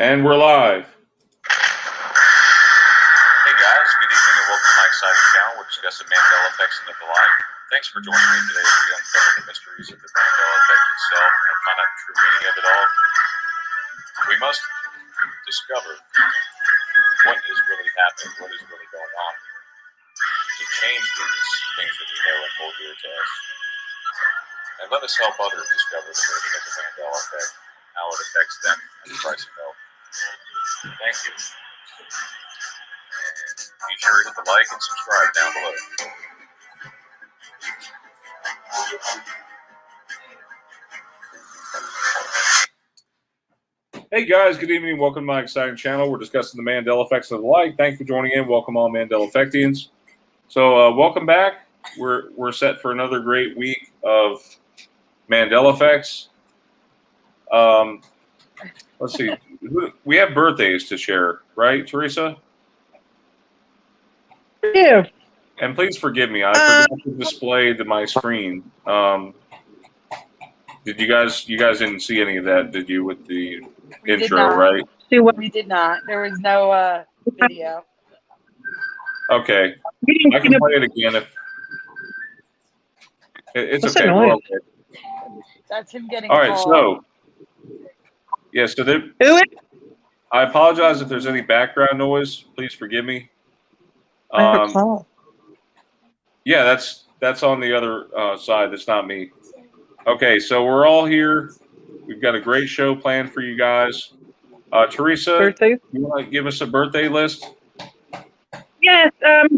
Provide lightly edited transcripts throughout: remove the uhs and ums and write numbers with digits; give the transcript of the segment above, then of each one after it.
And we're live. Hey guys, good evening and welcome to my exciting channel. We're discussing Mandela effects and the like. Thanks for joining me today as we uncover the mysteries of the Mandela effect itself and find out the true meaning of it all. We must discover what is really happening, what is really going on to change these things that we know and hold dear to us. And let us help others discover the meaning of the Mandela effect, how it affects them, and the price of milk. Thank you. And be sure to hit the like and subscribe down below. Hey guys, good evening. Welcome to my exciting channel. We're discussing the Mandela effects and the like. Thanks for joining in. Welcome all Mandela effectians. So welcome back. We're set for another great week of Mandela effects. Let's see. We have birthdays to share, right, Teresa? Yeah. And please forgive me. I forgot to display my screen. Did you guys didn't see any of that, did you, with the intro, right? We did not. There was no video. Okay. I can play it again if it's okay. We're okay. That's him getting all right, called. so yeah, so there, I apologize if there's any background noise. Please forgive me. Yeah, that's on the other side. That's not me. Okay, so we're all here. We've got a great show planned for you guys. Teresa, Birthday? you want to give us a birthday list? Yes.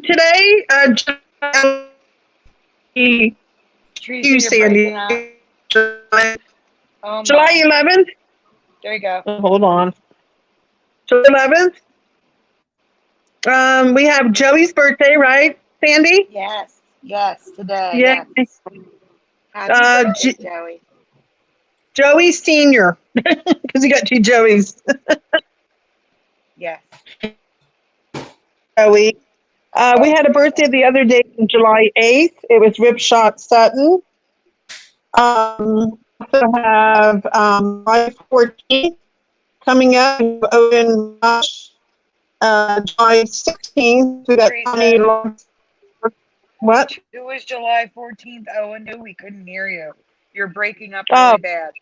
Today, Teresa, Sandy. July 11th. There you go. Hold on. July 11th. We have Joey's birthday, right, Sandy? Yes, today. Yeah. Yes. Happy birthday, Joey. Joey Senior, because he got two Joeys. Yes. Joey. We had a birthday the other day on July 8th. It was Ripshot Sutton. Also have July 14th coming up. Owen Rush. July 16th, we got Tommy. What? It was July 14th. Oh, I knew we couldn't hear you. You're breaking up really bad.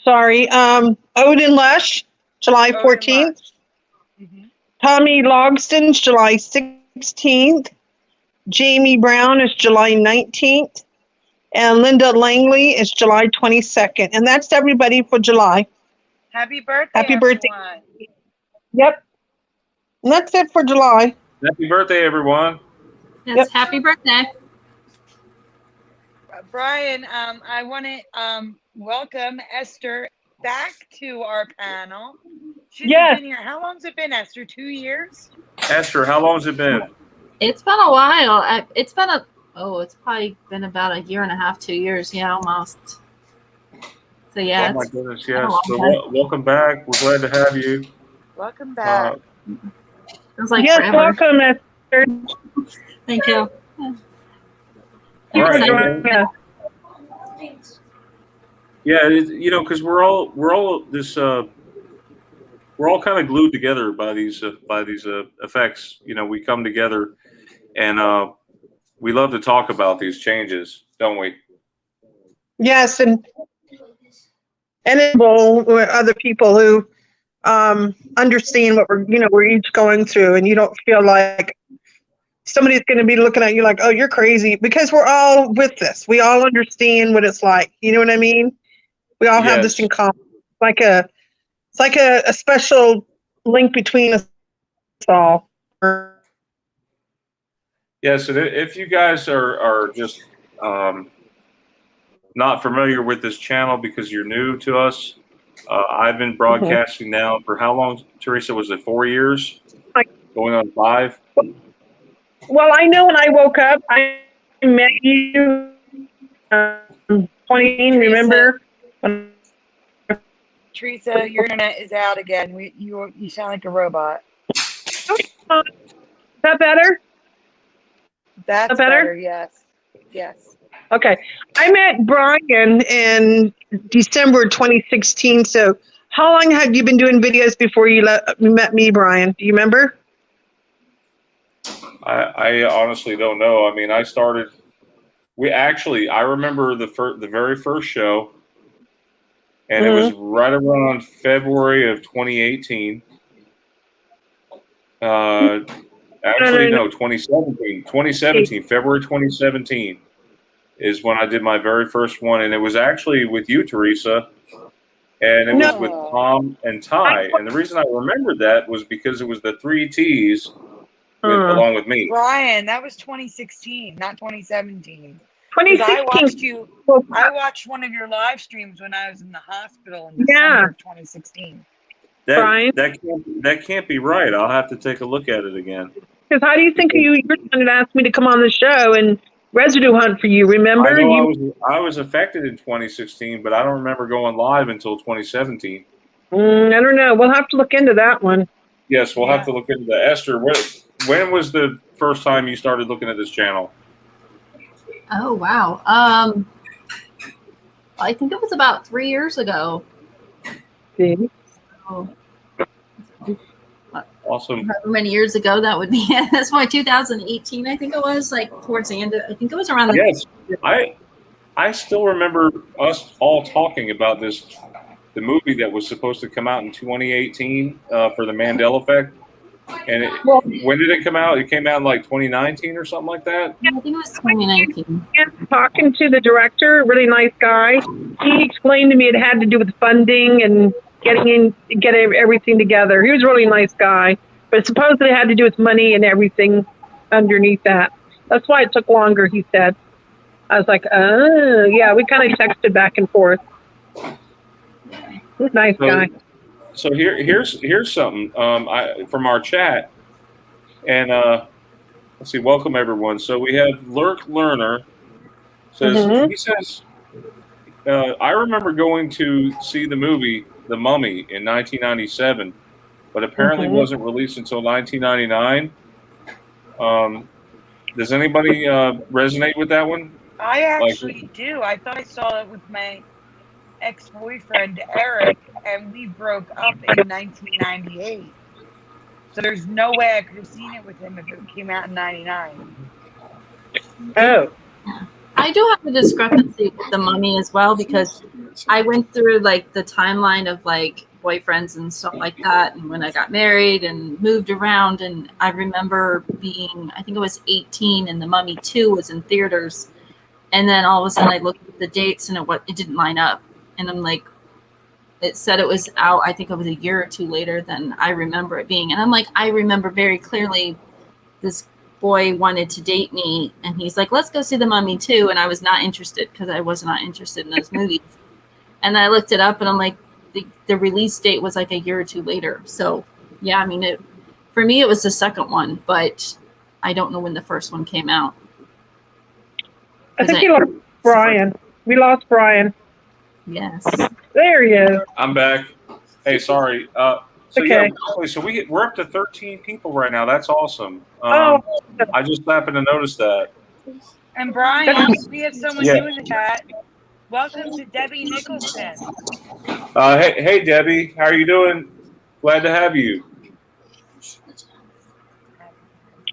Sorry. Odin Lush, July 14th. Mm-hmm. Tommy Logston's July 16th. Jamie Brown is July 19th. And Linda Langley is July 22nd. And that's everybody for July. Happy birthday, Happy birthday. everyone. Yep. And that's it for July. Happy birthday, everyone. Yes, yep. Happy birthday. Brian, I want to welcome Esther back to our panel. She's been here. How long has it been, Esther? 2 years? Esther, how long has it been? It's been a while. It's probably been about a year and a half, 2 years. Yeah, almost. So yeah. Oh my goodness, yes. So welcome back. We're glad to have you. Welcome back. Feels like yes, forever. welcome, Esther. Thank you. All right. Yeah, you know, because we're all kind of glued together by these effects. You know, we come together, and we love to talk about these changes, don't we? Yes, and with other people who understand what we're each going through, and you don't feel like somebody's going to be looking at you like, oh, you're crazy, because we're all with this. We all understand what it's like. You know what I mean? We all have this in common. It's like a special link between us all. Yes, and if you guys are just not familiar with this channel because you're new to us, I've been broadcasting now for how long, Teresa? Was it 4 years? Going on 5? Well, I know when I woke up, I met you 20, remember? Teresa, your internet is out again. You sound like a robot. Is that better? That's better? Yes. Okay. I met Brian in December 2016, so How long had you been doing videos before you met me, Brian? Do you remember? I honestly don't know. I mean, I started. I remember the very first show, and it was right around February of 2018. Actually, no, 2017. 2017, February 2017 is when I did my very first one, and it was actually with you, Teresa, and it was with Tom and Ty. And the reason I remembered that was because it was the three T's along with me. Brian, that was 2016, not 2017. 2016. I watched one of your live streams when I was in the hospital in December of 2016. That can't be right. I'll have to take a look at it again. Because how do you think you were going to ask me to come on the show and residue hunt for you? Remember? I know I was affected in 2016, but I don't remember going live until 2017. I don't know. We'll have to look into that one. Yes, we'll have to look into that. Esther, when was the first time you started looking at this channel? Oh, wow. I think it was about 3 years ago. See? So, awesome. However many years ago that would be. That's why 2018, I think it was, like towards the end of, I think it was around the Yes. I still remember us all talking about the movie that was supposed to come out in 2018 for the Mandela effect. And when did it come out? It came out in like 2019 or something like that? I think it was 2019. Talking to the director, really nice guy, he explained to me it had to do with funding and getting everything together. He was a really nice guy, but supposedly it had to do with money and everything underneath that. That's why it took longer, he said. I was like, oh, yeah, we kind of texted back and forth. He's a nice guy. So here's something from our chat, and let's see. Welcome everyone. So we have Lurk Learner says he says I remember going to see the movie The Mummy in 1997, but apparently wasn't released until 1999. Does anybody resonate with that one? I actually do. I thought I saw it with my ex-boyfriend Eric, and we broke up in 1998. So there's no way I could have seen it with him if it came out in 99. Oh. I do have a discrepancy with The Mummy as well, because I went through like the timeline of like boyfriends and stuff like that, and when I got married and moved around, and I remember being, I think it was 18, and The Mummy 2 was in theaters, and then all of a sudden I looked at the dates and it didn't line up. And I'm like, it said it was out, I think it was a year or two later than I remember it being. And I'm like, I remember very clearly this boy wanted to date me. And he's like, let's go see The Mummy 2. And I was not interested because I was not interested in those movies. And I looked it up and I'm like, the release date was like a year or two later. So, yeah, I mean, for me, it was the second one. But I don't know when the first one came out. I think you lost Brian. We lost Brian. Yes. There he is. I'm back. Hey, sorry. Okay. Yeah, so we're up to 13 people right now. That's awesome. Oh. I just happened to notice that. And Brian, we have someone new in the chat. Welcome to Debbie Nicholson. Hey, Debbie. How are you doing? Glad to have you.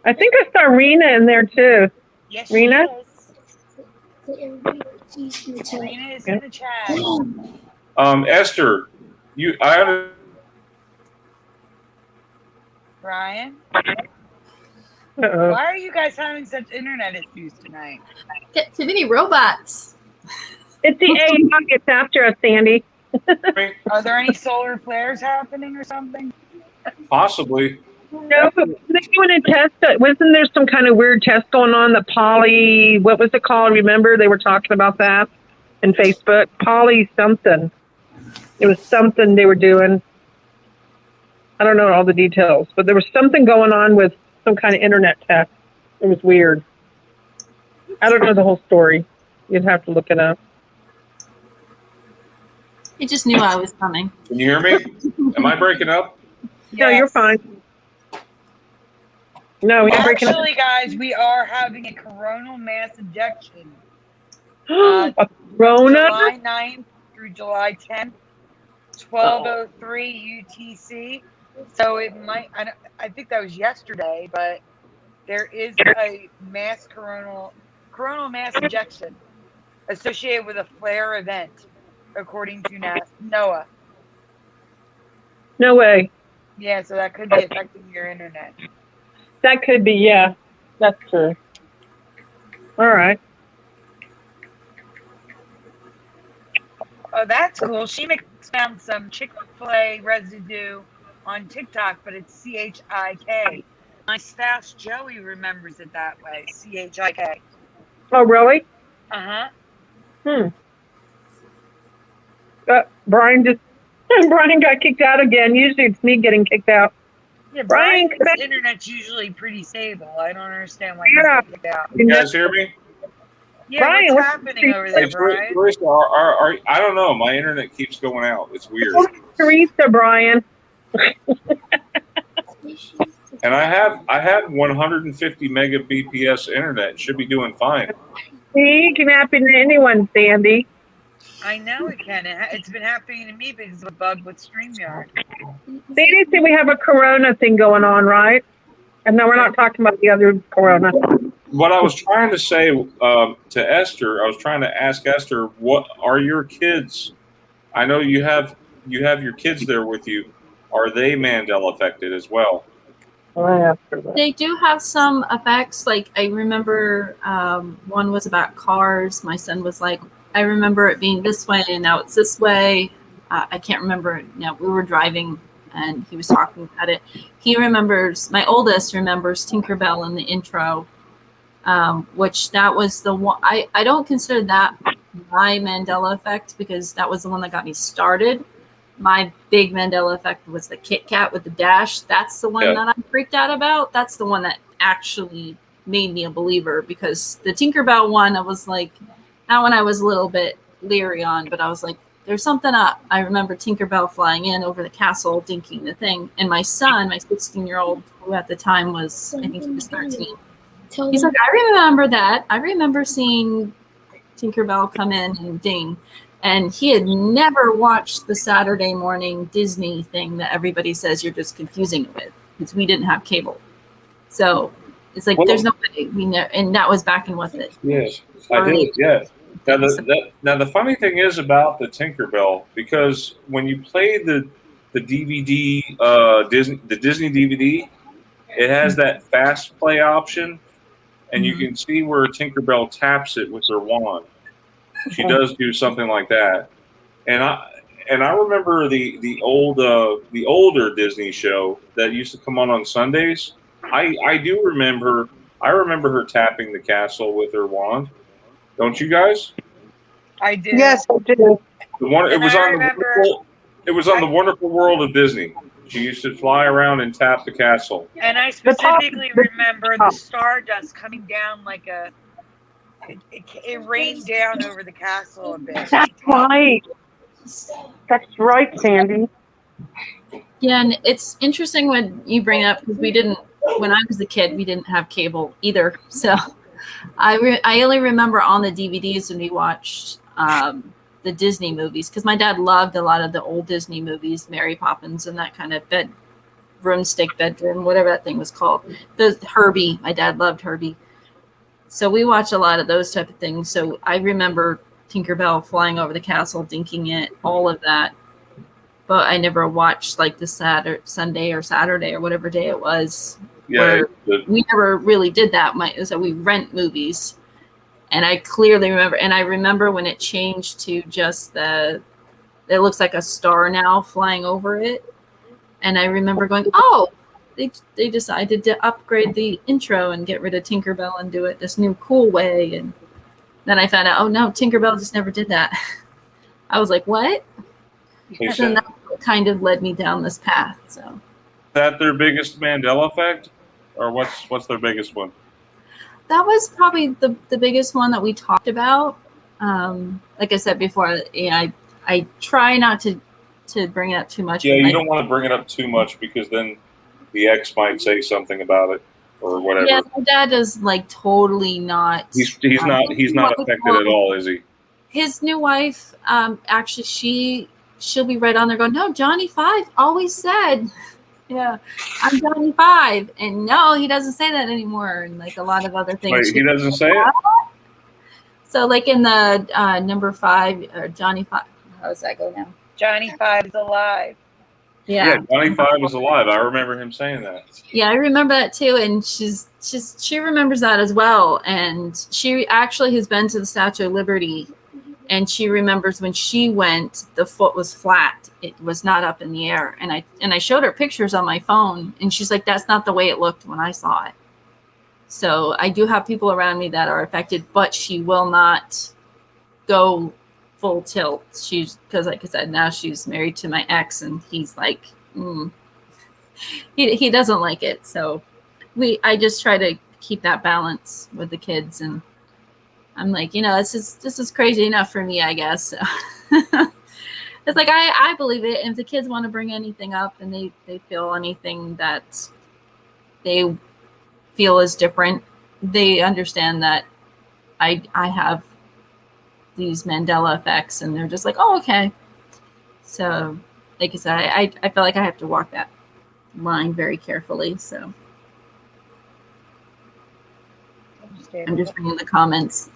I think I saw Rena in there too. Yes, Rena? Rena is in the chat. Esther, Brian? Uh-oh. Why are you guys having such internet issues tonight? Get too many robots. It's the AI gets after us, Sandy. Are there any solar flares happening or something? Possibly. No, but they're doing a test. Wasn't there some kind of weird test going on? What was it called? Remember, they were talking about that in Facebook. Poly something. It was something they were doing. I don't know all the details, but there was something going on with some kind of internet test. It was weird. I don't know the whole story. You'd have to look it up. He just knew I was coming. Can you hear me? Am I breaking up? No, you're fine. No, you're breaking up. Actually, guys, we are having a coronal mass ejection. A corona? July 9th through July 10th. 12:03 UTC. So it might. I think that was yesterday, but there is a mass coronal mass ejection associated with a flare event, according to NOAA. No way. Yeah, so that could be affecting your internet. That could be, yeah. That's true. All right. Oh, that's cool. She found some Chick-fil-A residue on TikTok, but it's CHIK. My spouse Joey remembers it that way, CHIK. Oh, really? Uh-huh. Brian got kicked out again. Usually it's me getting kicked out. Yeah, Brian, Brian's internet's usually pretty stable. I don't understand why he's Yeah. getting kicked out. You guys hear me? Yeah, Brian, what's happening over there, Hey, Brian? Teresa, I don't know. My internet keeps going out. It's weird. Teresa, Brian. And I have 150 megabps internet. It should be doing fine. See, it can happen to anyone, Sandy. I know it can. It's been happening to me because of a bug with StreamYard. Sandy said we have a corona thing going on, right? And no, we're not talking about the other corona. What I was trying to say to Esther, I was trying to ask Esther, what are your kids? I know you have your kids there with you. Are they Mandela affected as well? They do have some effects. Like I remember one was about cars. My son was like, I remember it being this way and now it's this way. I can't remember it. Now we were driving and he was talking about it. He remembers, my oldest remembers Tinkerbell in the intro, which that was the one. I don't consider that my Mandela effect because that was the one that got me started. My big Mandela effect was the Kit Kat with the dash. That's the one that I'm freaked out about. That's the one that actually made me a believer, because the Tinkerbell one, I was like, that one I was a little bit leery on, but I was like, there's something up. I remember Tinkerbell flying in over the castle, dinking the thing. And my son, my 16-year-old, who at the time was, I think he was 13, he's like, I remember that. I remember seeing Tinkerbell come in and ding. And he had never watched the Saturday morning Disney thing that everybody says you're just confusing it with, because we didn't have cable. So it's like, there's no way we know. And that was back in what the Yes, I did. Yeah. Now the funny thing is about the Tinkerbell, because when you play the DVD the Disney DVD, it has that fast play option, and you can see where Tinkerbell taps it with her wand. She does do something like that, and I remember the older Disney show that used to come on Sundays. I do remember. I remember her tapping the castle with her wand. Don't you guys? I do. Yes, I do. It was on the Wonderful World of Disney. She used to fly around and tap the castle. And I specifically remember the stardust coming down like it rained down over the castle a bit. That's right. That's right, Sandy. Yeah, and it's interesting when you bring up, because when I was a kid, we didn't have cable either. So I only remember on the DVDs when we watched the Disney movies, because my dad loved a lot of the old Disney movies, Mary Poppins and that kind of broomstick bedroom, whatever that thing was called. The Herbie, my dad loved Herbie. So we watched a lot of those type of things. So I remember Tinkerbell flying over the castle, dinking it, all of that. But I never watched like the Sunday or Saturday or whatever day it was. Yeah, we never really did that. So we rent movies. And I clearly remember, and I remember when it changed to just it looks like a star now flying over it. And I remember going, oh, they decided to upgrade the intro and get rid of Tinkerbell and do it this new cool way. And then I found out, oh no, Tinkerbell just never did that. I was like, what? And then that kind of led me down this path. So is that their biggest Mandela effect, or what's their biggest one? That was probably the biggest one that we talked about. Like I said before, I try not to bring it up too much. Yeah, you don't want to bring it up too much, because then the ex might say something about it or whatever. Yeah, my dad is like totally not. He's not affected at all, is he? His new wife, actually, she'll be right on there going, no, Johnny Five always said, yeah, I'm Johnny Five. And no, he doesn't say that anymore. And like a lot of other things. Wait, he doesn't say it? So like in the number 5, or Johnny Five, how does that go now? Johnny Five is alive. Yeah, Johnny Five is alive. I remember him saying that. Yeah, I remember that too, and she remembers that as well. And she actually has been to the Statue of Liberty, and she remembers when she went, the foot was flat; it was not up in the air. And I showed her pictures on my phone, and she's like, "That's not the way it looked when I saw it." So I do have people around me that are affected, but she will not go full tilt. She's, because like I said, now she's married to my ex, and he's like, he doesn't like it. So I just try to keep that balance with the kids, and I'm like, this is crazy enough for me, I guess. So it's like I believe it, and if the kids want to bring anything up and they feel anything that they feel is different, they understand that I have these Mandela effects, and they're just like, oh, okay. So like I said, I feel like I have to walk that line very carefully. So I'm just reading the comments.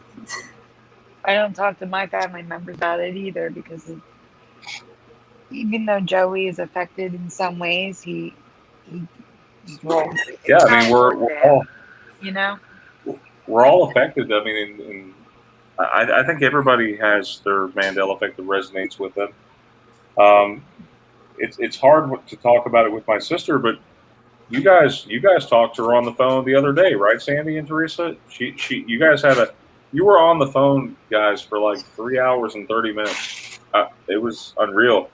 I don't talk to my family members about it either, because even though Joey is affected in some ways, he just rolls. Yeah, I mean, we're all affected. I mean, and I think everybody has their Mandela effect that resonates with them. It's hard to talk about it with my sister, but you guys talked to her on the phone the other day, right, Sandy and Teresa? You guys you were on the phone, guys, for like 3 hours and 30 minutes. It was unreal,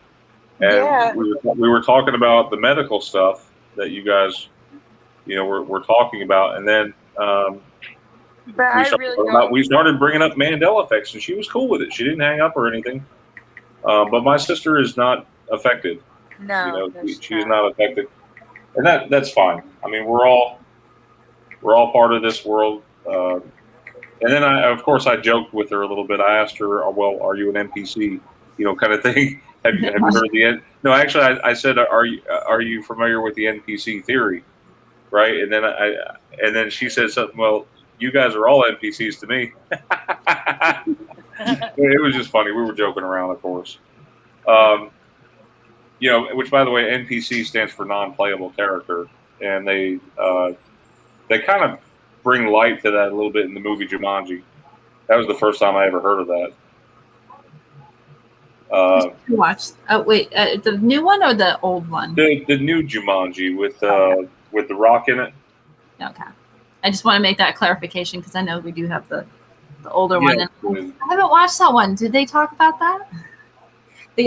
and we were talking about the medical stuff that you guys, we're talking about, and then we started bringing up Mandela effects, and she was cool with it. She didn't hang up or anything. But my sister is not affected. No, she is not affected, and that's fine. I mean, we're all part of this world. And then of course, I joked with her a little bit. I asked her, "Well, are you an NPC?" Kind of thing. Have you heard the end? No, actually, I said, "Are you familiar with the NPC theory?" Right, and then she said something. Well, you guys are all NPCs to me. It was just funny. We were joking around, of course. Which, by the way, NPC stands for non-playable character, and they kind of bring light to that a little bit in the movie Jumanji. That was the first time I ever heard of that. The new one or the old one? The new Jumanji with the Rock in it. Okay, I just want to make that clarification because I know we do have the older one. And I haven't watched that one. Did they talk about that? But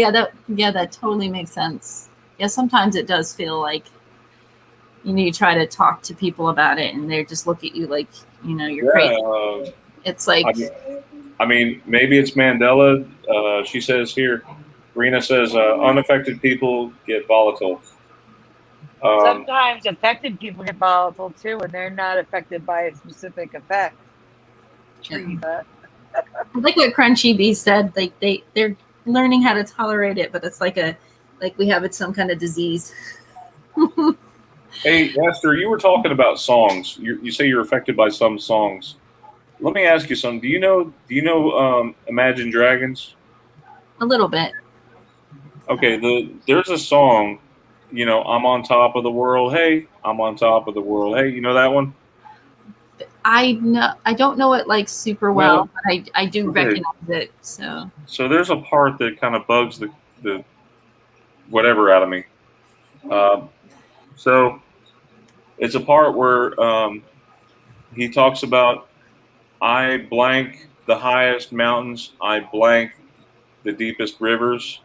that totally makes sense. Yeah, sometimes it does feel like you try to talk to people about it, and they just look at you like you're crazy. It's like, I mean, maybe it's Mandela. She says here, Rena says, unaffected people get volatile. Sometimes affected people get volatile too, and they're not affected by a specific effect. Like what Crunchy Bee said, like they're learning how to tolerate it, but it's like we have some kind of disease. Hey, Esther, you were talking about songs. You say you're affected by some songs. Let me ask you something. Do you know Imagine Dragons? A little bit. Okay, there's a song, I'm on top of the world. Hey, I'm on top of the world. Hey, you know that one? I don't know it like super well, but I do recognize it. So there's a part that kind of bugs the whatever out of me. So it's a part where he talks about, I blank the highest mountains, I blank the deepest rivers.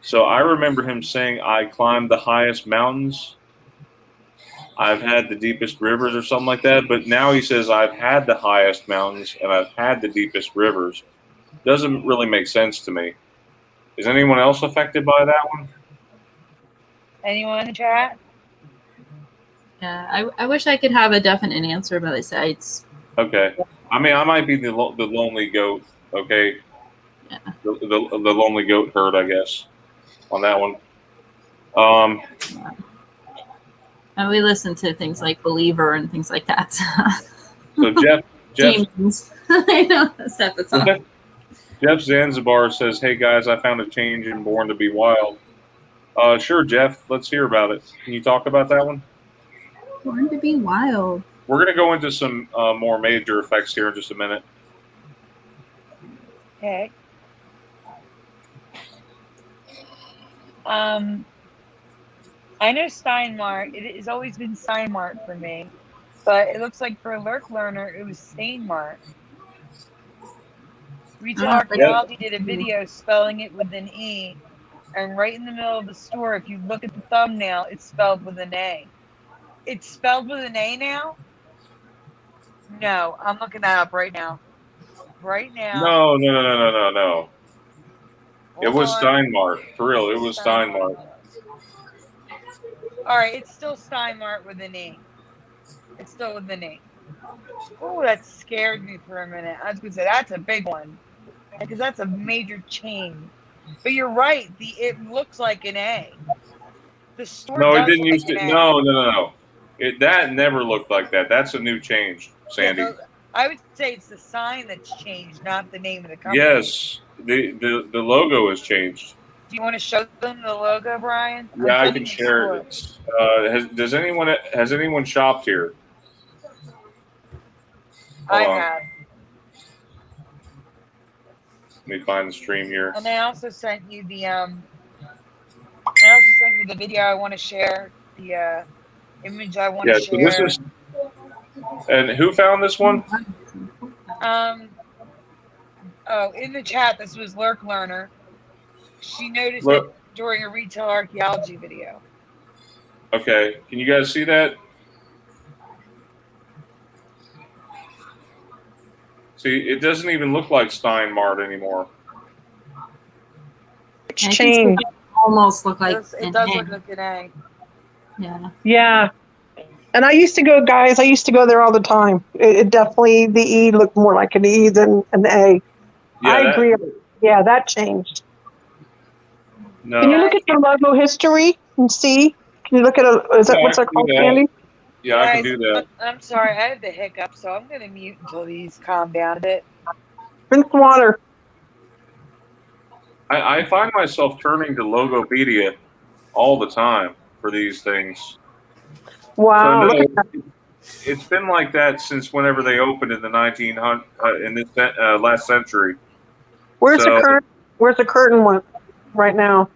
So I remember him saying, I climbed the highest mountains, I've had the deepest rivers or something like that. But now he says, I've had the highest mountains and I've had the deepest rivers. Doesn't really make sense to me. Is anyone else affected by that one? Anyone in the chat? Yeah, I wish I could have a definite answer, but I say it's okay. I mean, I might be the lonely goat. Okay, Yeah. The lonely goat herd, I guess, on that one. And we listen to things like Believer and things like that. So Jeff Demons. I know that's type of song. Jeff Zanzibar says, "Hey guys, I found a change in Born to Be Wild." Sure, Jeff. Let's hear about it. Can you talk about that one? Born to Be Wild. We're going to go into some more major effects here in just a minute. Okay. I know Steinmart. It has always been Steinmart for me, but it looks like for Lurk Learner, it was Steinmart. Retail Archaeology did a video spelling it with an E, and right in the middle of the store, if you look at the thumbnail, it's spelled with an A. It's spelled with an A now? No, I'm looking that up right now. Right now. No. It was Steinmart. For real, it was Steinmart. All right, it's still Steinmart with an E. It's still with an E. Oh, that scared me for a minute. I was going to say, that's a big one. Because that's a major change. But you're right. It looks like an A. The store No, it does didn't look used like to. an A. No. That never looked like that. That's a new change, Sandy. Yeah, I would say it's the sign that's changed, not the name of the company. Yes, the logo has changed. Do you want to show them the logo, Brian? Yeah, I can share it. Has anyone shopped here? I have. Let me find the stream here. And I also sent you the video I want to share, the image I want to share. So this is. And who found this one? In the chat, this was Lurk Learner. She noticed it during a retail archaeology video. Okay, can you guys see that? See, it doesn't even look like Steinmart anymore. It's changed. Almost look like it does look like an A. Yeah. Yeah. And I used to go there all the time. It definitely, the E looked more like an E than an A. Yeah, I agree. Yeah, that changed. No. Can you look at the logo history and see? Can you look at what's that called, Sandy? Yeah, I can do that. I'm sorry, I had the hiccup, so I'm going to mute until these calm down a bit. Rinse water. I find myself turning to Logopedia all the time for these things. Wow. So no, it's been like that since whenever they opened in the 1900s, in this last century. Where's the curtain one right now?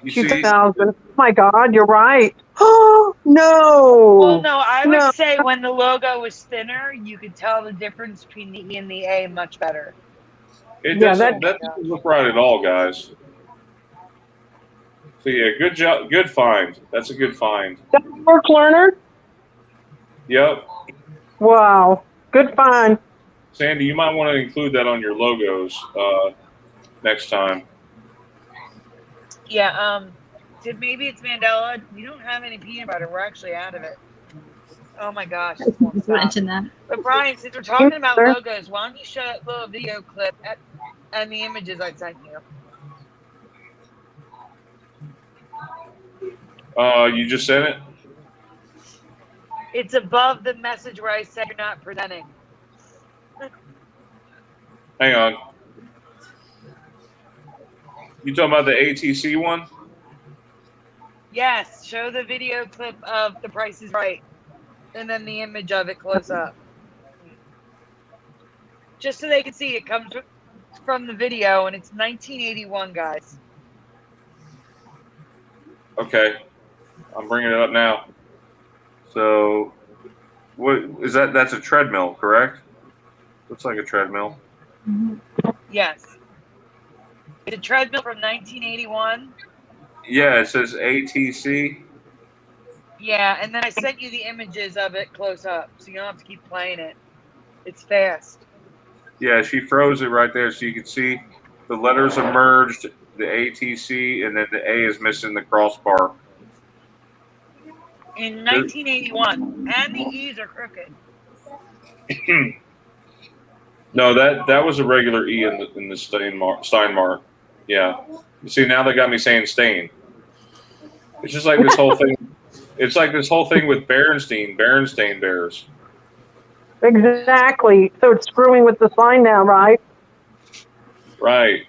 You 2000. Oh my God, you're right. Oh no. Well, no, I would say when the logo was thinner, you could tell the difference between the E and the A much better. That doesn't look right at all, guys. So yeah, good job, good find. That's a good find. That's Lurk Learner? Yep. Wow, good find. Sandy, you might want to include that on your logos next time. Yeah, maybe it's Mandela. We don't have any peanut butter. We're actually out of it. Oh my gosh. Imagine that. But Brian, since we're talking about logos, why don't you show that little video clip and the images I sent you? You just sent it? It's above the message where I said you're not presenting. Hang on. You talking about the ATC one? Yes. Show the video clip of The Price is Right. And then the image of it close up. Just so they can see it comes from the video, and it's 1981, guys. Okay. I'm bringing it up now. So, what is that? That's a treadmill, correct? Looks like a treadmill. Yes. It's a treadmill from 1981. Yeah, it says ATC. Yeah, and then I sent you the images of it close up, so you don't have to keep playing it. It's fast. Yeah, she froze it right there so you can see the letters are merged, the ATC, and then the A is missing the crossbar. In 1981, and the E's are crooked. No, that was a regular E in the Steinmark. Yeah. You see, now they got me saying stain. It's just like this whole thing. It's like this whole thing with Berenstain Bears. Exactly. So it's screwing with the sign now, right? Right.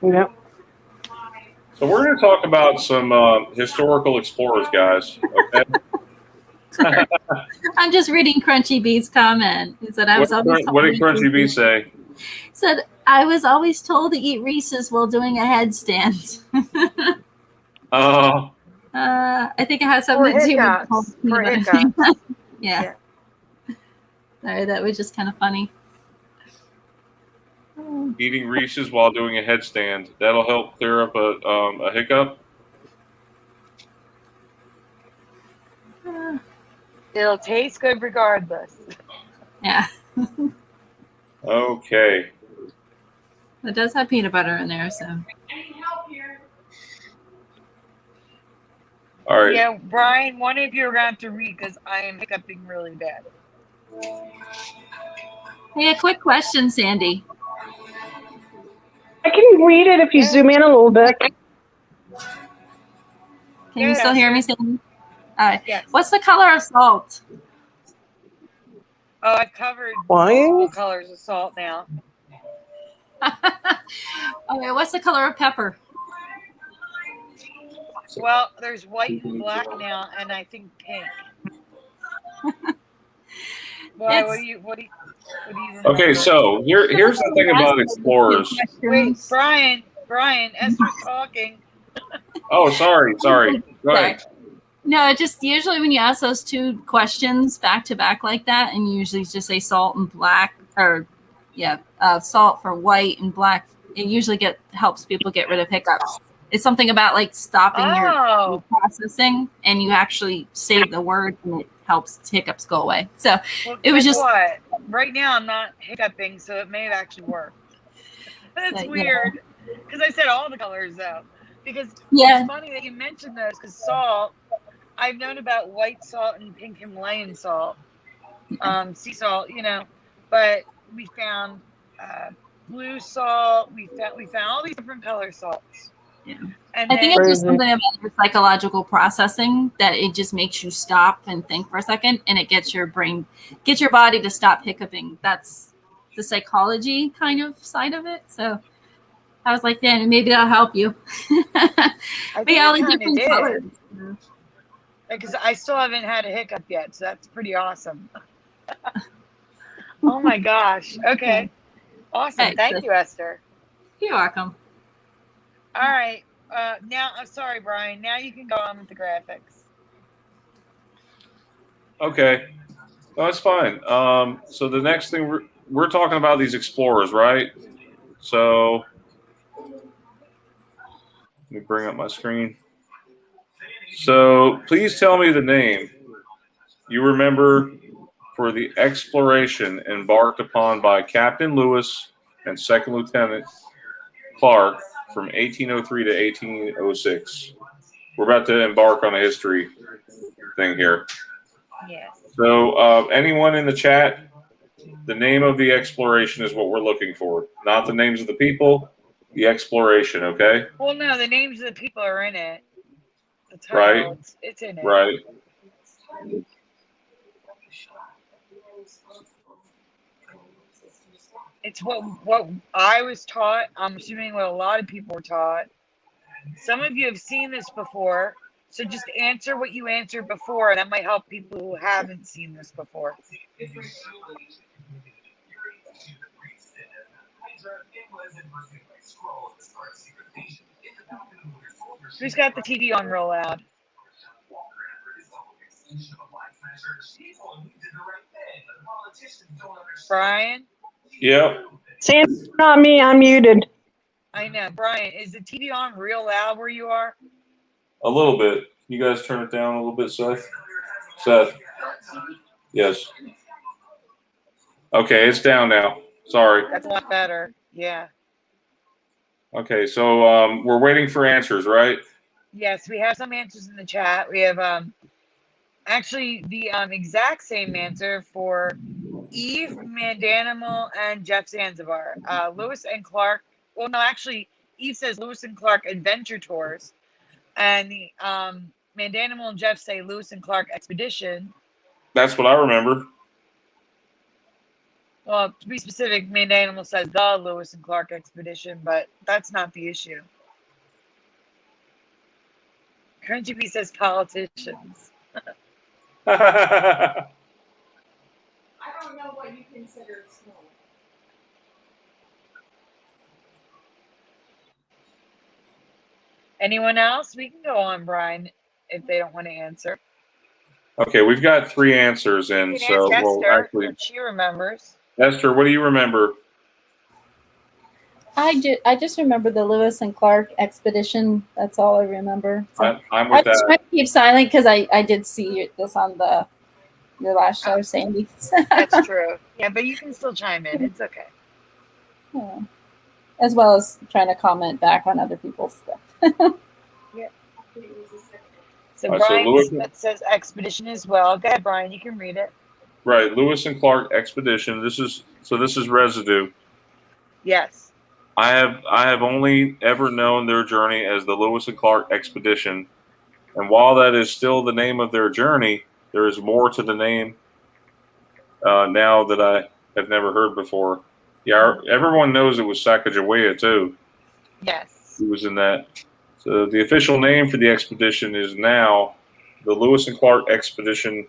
Yep. So we're going to talk about some historical explorers, guys. Okay. I'm just reading Crunchy Bee's comment. He said, What did Crunchy Bee say? Said, I was always told to eat Reese's while doing a headstand. I think it has something to do with for hiccups. Yeah. Sorry, that was just kind of funny. Eating Reese's while doing a headstand. That'll help clear up a hiccup. It'll taste good regardless. Yeah. Okay. It does have peanut butter in there, so. All right. Yeah, Brian, one of you are going to have to read because I am hiccuping really bad. Hey, a quick question, Sandy. I can read it if you zoom in a little bit. Can you still hear me, Sandy? All right. Yes. What's the color of salt? Oh, I've covered Why? all colors of salt now. Okay, what's the color of pepper? Well, there's white and black now, and I think pink. Why? What do you remember? Okay, so here's the thing about explorers. Wait, Brian, Esther's talking. Oh, sorry. Go ahead. No, just usually when you ask those two questions back to back like that, and you usually just say salt and black, or salt for white and black, it usually helps people get rid of hiccups. It's something about like stopping your processing, and you actually say the word, and it helps hiccups go away. So it was just what? Right now I'm not hiccuping, so it may have actually worked. That's weird because I said all the colors though. Because it's funny that you mentioned those because salt. I've known about white salt and pink Himalayan salt, sea salt, but we found blue salt. We found all these different color salts. Yeah. And I think it's just something about your psychological processing that it just makes you stop and think for a second, and it gets your body to stop hiccuping. That's the psychology kind of side of it. So I was like, yeah, maybe that'll help you. I think all the different colors. Because I still haven't had a hiccup yet, so that's pretty awesome. Oh my gosh. Okay. Awesome. Thank you, Esther. You're welcome. All right. Now, I'm sorry, Brian. Now you can go on with the graphics. Okay. No, that's fine. So the next thing we're talking about these explorers, right? So let me bring up my screen. So please tell me the name you remember for the exploration embarked upon by Captain Lewis and Second Lieutenant Clark from 1803 to 1806. We're about to embark on a history thing here. Yes. So anyone in the chat, the name of the exploration is what we're looking for. Not the names of the people, the exploration, okay? Well, no, the names of the people are in it. The title, right. It's in it. Right. It's what I was taught. I'm assuming what a lot of people were taught. Some of you have seen this before, so just answer what you answered before, and that might help people who haven't seen this before. Who's got the TV on real loud? Brian? Yep. Sam, not me. I'm muted. I know. Brian, is the TV on real loud where you are? A little bit. You guys turn it down a little bit, Seth? Seth? Yes. Okay, it's down now. Sorry. That's a lot better. Yeah. Okay, so we're waiting for answers, right? Yes, we have some answers in the chat. We have actually the exact same answer for Eve, Mandanimal, and Jeff Zanzibar. Lewis and Clark. Well, no, actually, Eve says Lewis and Clark Adventure Tours, and the Mandanimal and Jeff say Lewis and Clark Expedition. That's what I remember. Well, to be specific, Mandanimal says the Lewis and Clark Expedition, but that's not the issue. Crunchy Bee says politicians. I don't know what you consider small. Anyone else? We can go on, Brian, if they don't want to answer. Okay, we've got 3 answers in, You can so ask well, Esther, actually, if she remembers. Esther, what do you remember? I just remember the Lewis and Clark expedition. That's all I remember. So I'm I with just that. try to keep silent because I did see this on your last show, Sandy. That's true. Yeah, but you can still chime in. It's okay. Yeah. As well as trying to comment back on other people's stuff. Yeah. So All right, so Brian Lewis- Smith says expedition as well. Go ahead, Brian. You can read it. Right, Lewis and Clark Expedition. This is residue. Yes. I have only ever known their journey as the Lewis and Clark Expedition, and while that is still the name of their journey, there is more to the name now that I have never heard before. Yeah, everyone knows it was Sacagawea too. Yes. He was in that. So the official name for the expedition is now the Lewis and Clark Expedition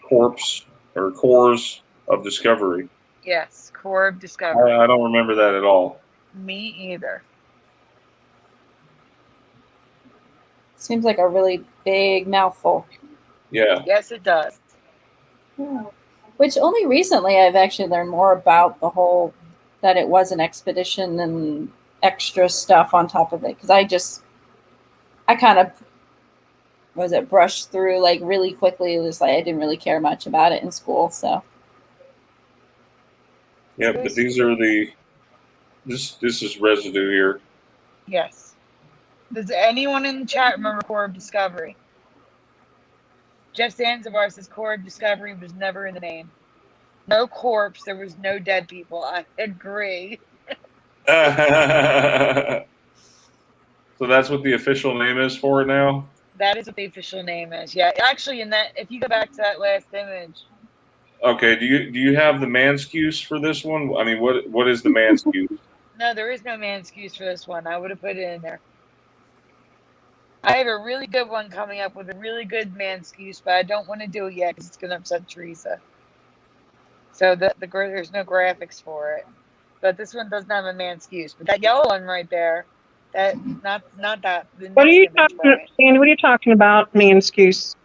Corps or Corps of Discovery. Yes. Corps of Discovery. I don't remember that at all. Me either. Seems like a really big mouthful. Yeah. Yes, it does. Yeah. Which only recently I've actually learned more about the whole that it was an expedition and extra stuff on top of it. Because I kind of brushed through like really quickly. It was like I didn't really care much about it in school. So Yeah, but these are this is residue here. Yes. Does anyone in the chat remember Corps of Discovery? Jeff Zanzibar says Corps of Discovery was never in the name. No corpse. There was no dead people. I agree. So that's what the official name is for it now? That is what the official name is. Yeah, actually, if you go back to that last image. Okay, do you have the manscuse for this one? I mean, what is the manscuse? No, there is no manscuse for this one. I would have put it in there. I have a really good one coming up with a really good manscuse, but I don't want to do it yet because it's going to upset Teresa. So there's no graphics for it. But this one doesn't have a manscuse. But that yellow one right there, not that. What are you talking, Sandy? What are you talking about, manscuse?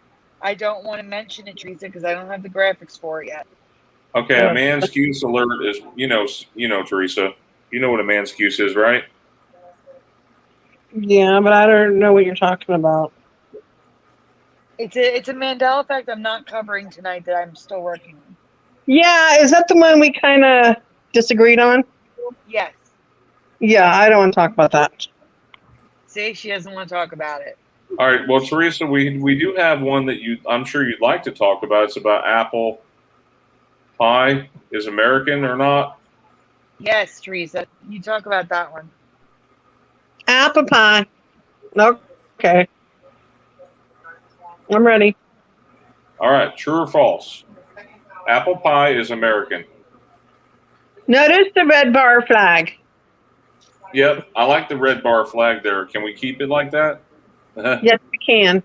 I don't want to mention it, Teresa, because I don't have the graphics for it yet. Okay, a manscuse alert is you know, Teresa. You know what a manscuse is, right? Yeah, but I don't know what you're talking about. It's a Mandela effect I'm not covering tonight that I'm still working on. Yeah, is that the one we kind of disagreed on? Yes. Yeah, I don't want to talk about that. See, she doesn't want to talk about it. All right. Well, Teresa, we do have one that I'm sure you'd like to talk about. It's about apple pie. Is American or not? Yes, Teresa. You talk about that one. Apple pie. Okay. I'm ready. All right. True or false? Apple pie is American. Notice the red bar flag. Yep. I like the red bar flag there. Can we keep it like that? Yes, we can.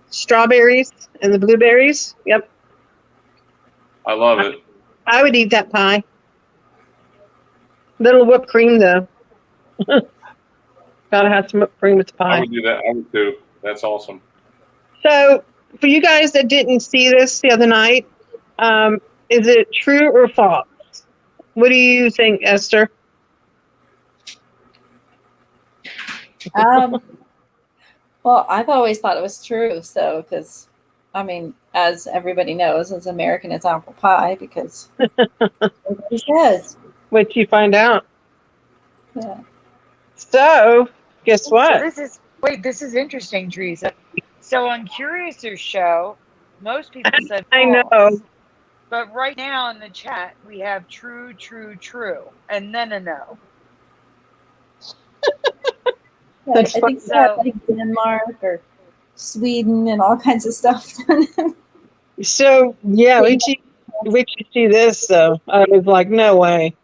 Strawberries and the blueberries. Yep. I love it. I would eat that pie. Little whipped cream, though. Gotta have some whipped cream with the I pie. would do that. I would too. That's awesome. So, for you guys that didn't see this the other night, is it true or false? What do you think, Esther? Well, I've always thought it was true. So, because, I mean, as everybody knows, as American, it's apple pie because everybody says. What you find out? Yeah. So, guess what? This is interesting, Teresa. So on Curious's show, most people said false. I know. But right now in the chat, we have true, true, true, and then a no. That's I think So- so, like Denmark or Sweden and all kinds of stuff. So yeah, wait till you see this though. I was like, no way.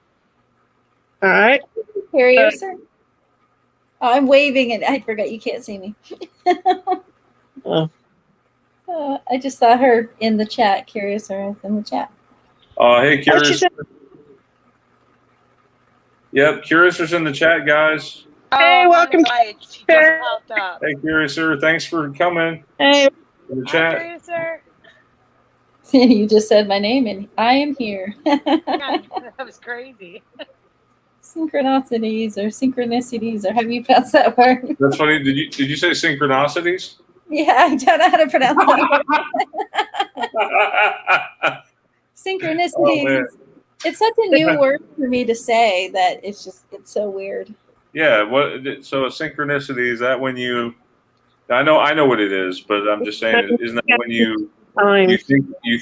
All right. Carrier, sir? Oh, I'm waving and I forgot you can't see me. Oh. I just saw her in the chat. Curious her in the chat. Hey, Oh, Curious. she's in- Yep, Curious is in the chat, guys. Hey, I'm welcome, uninvited. She just popped up. Hey, Curious, sir. Thanks for coming Hey, in the Hi, chat. Curious, sir. You just said my name and I am here. Yeah, that was crazy. Synchronicities or synchronicities or how do you pronounce that word? That's funny. Did you say synchronicities? Yeah, I don't know how to pronounce that. Synchronicities. man. It's such a new word for me to say that it's so weird. Yeah. So a synchronicity, is that when you? I know what it is, but I'm just saying, isn't that when you time.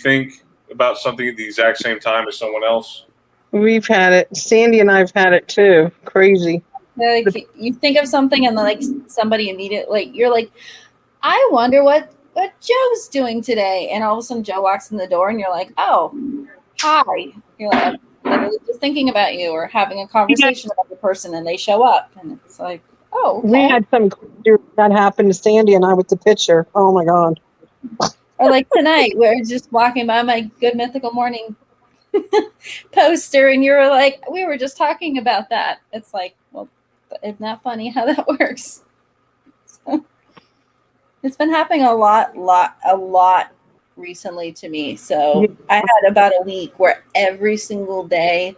think about something at the exact same time as someone else? We've had it. Sandy and I've had it too. Crazy. Like you think of something and then like somebody immediately you're like, I wonder what Joe's doing today, and all of a sudden Joe walks in the door and you're like, oh, hi. You're like, I'm literally just thinking about you or having a conversation about the person, and they show up, and it's like, oh, okay. We had some that happened to Sandy and I with the picture. Oh my God. Or like tonight, we're just walking by my Good Mythical Morning poster, and you were like, we were just talking about that. It's like, well, isn't that funny how that works? So, it's been happening a lot recently to me. So I had about a week where every single day,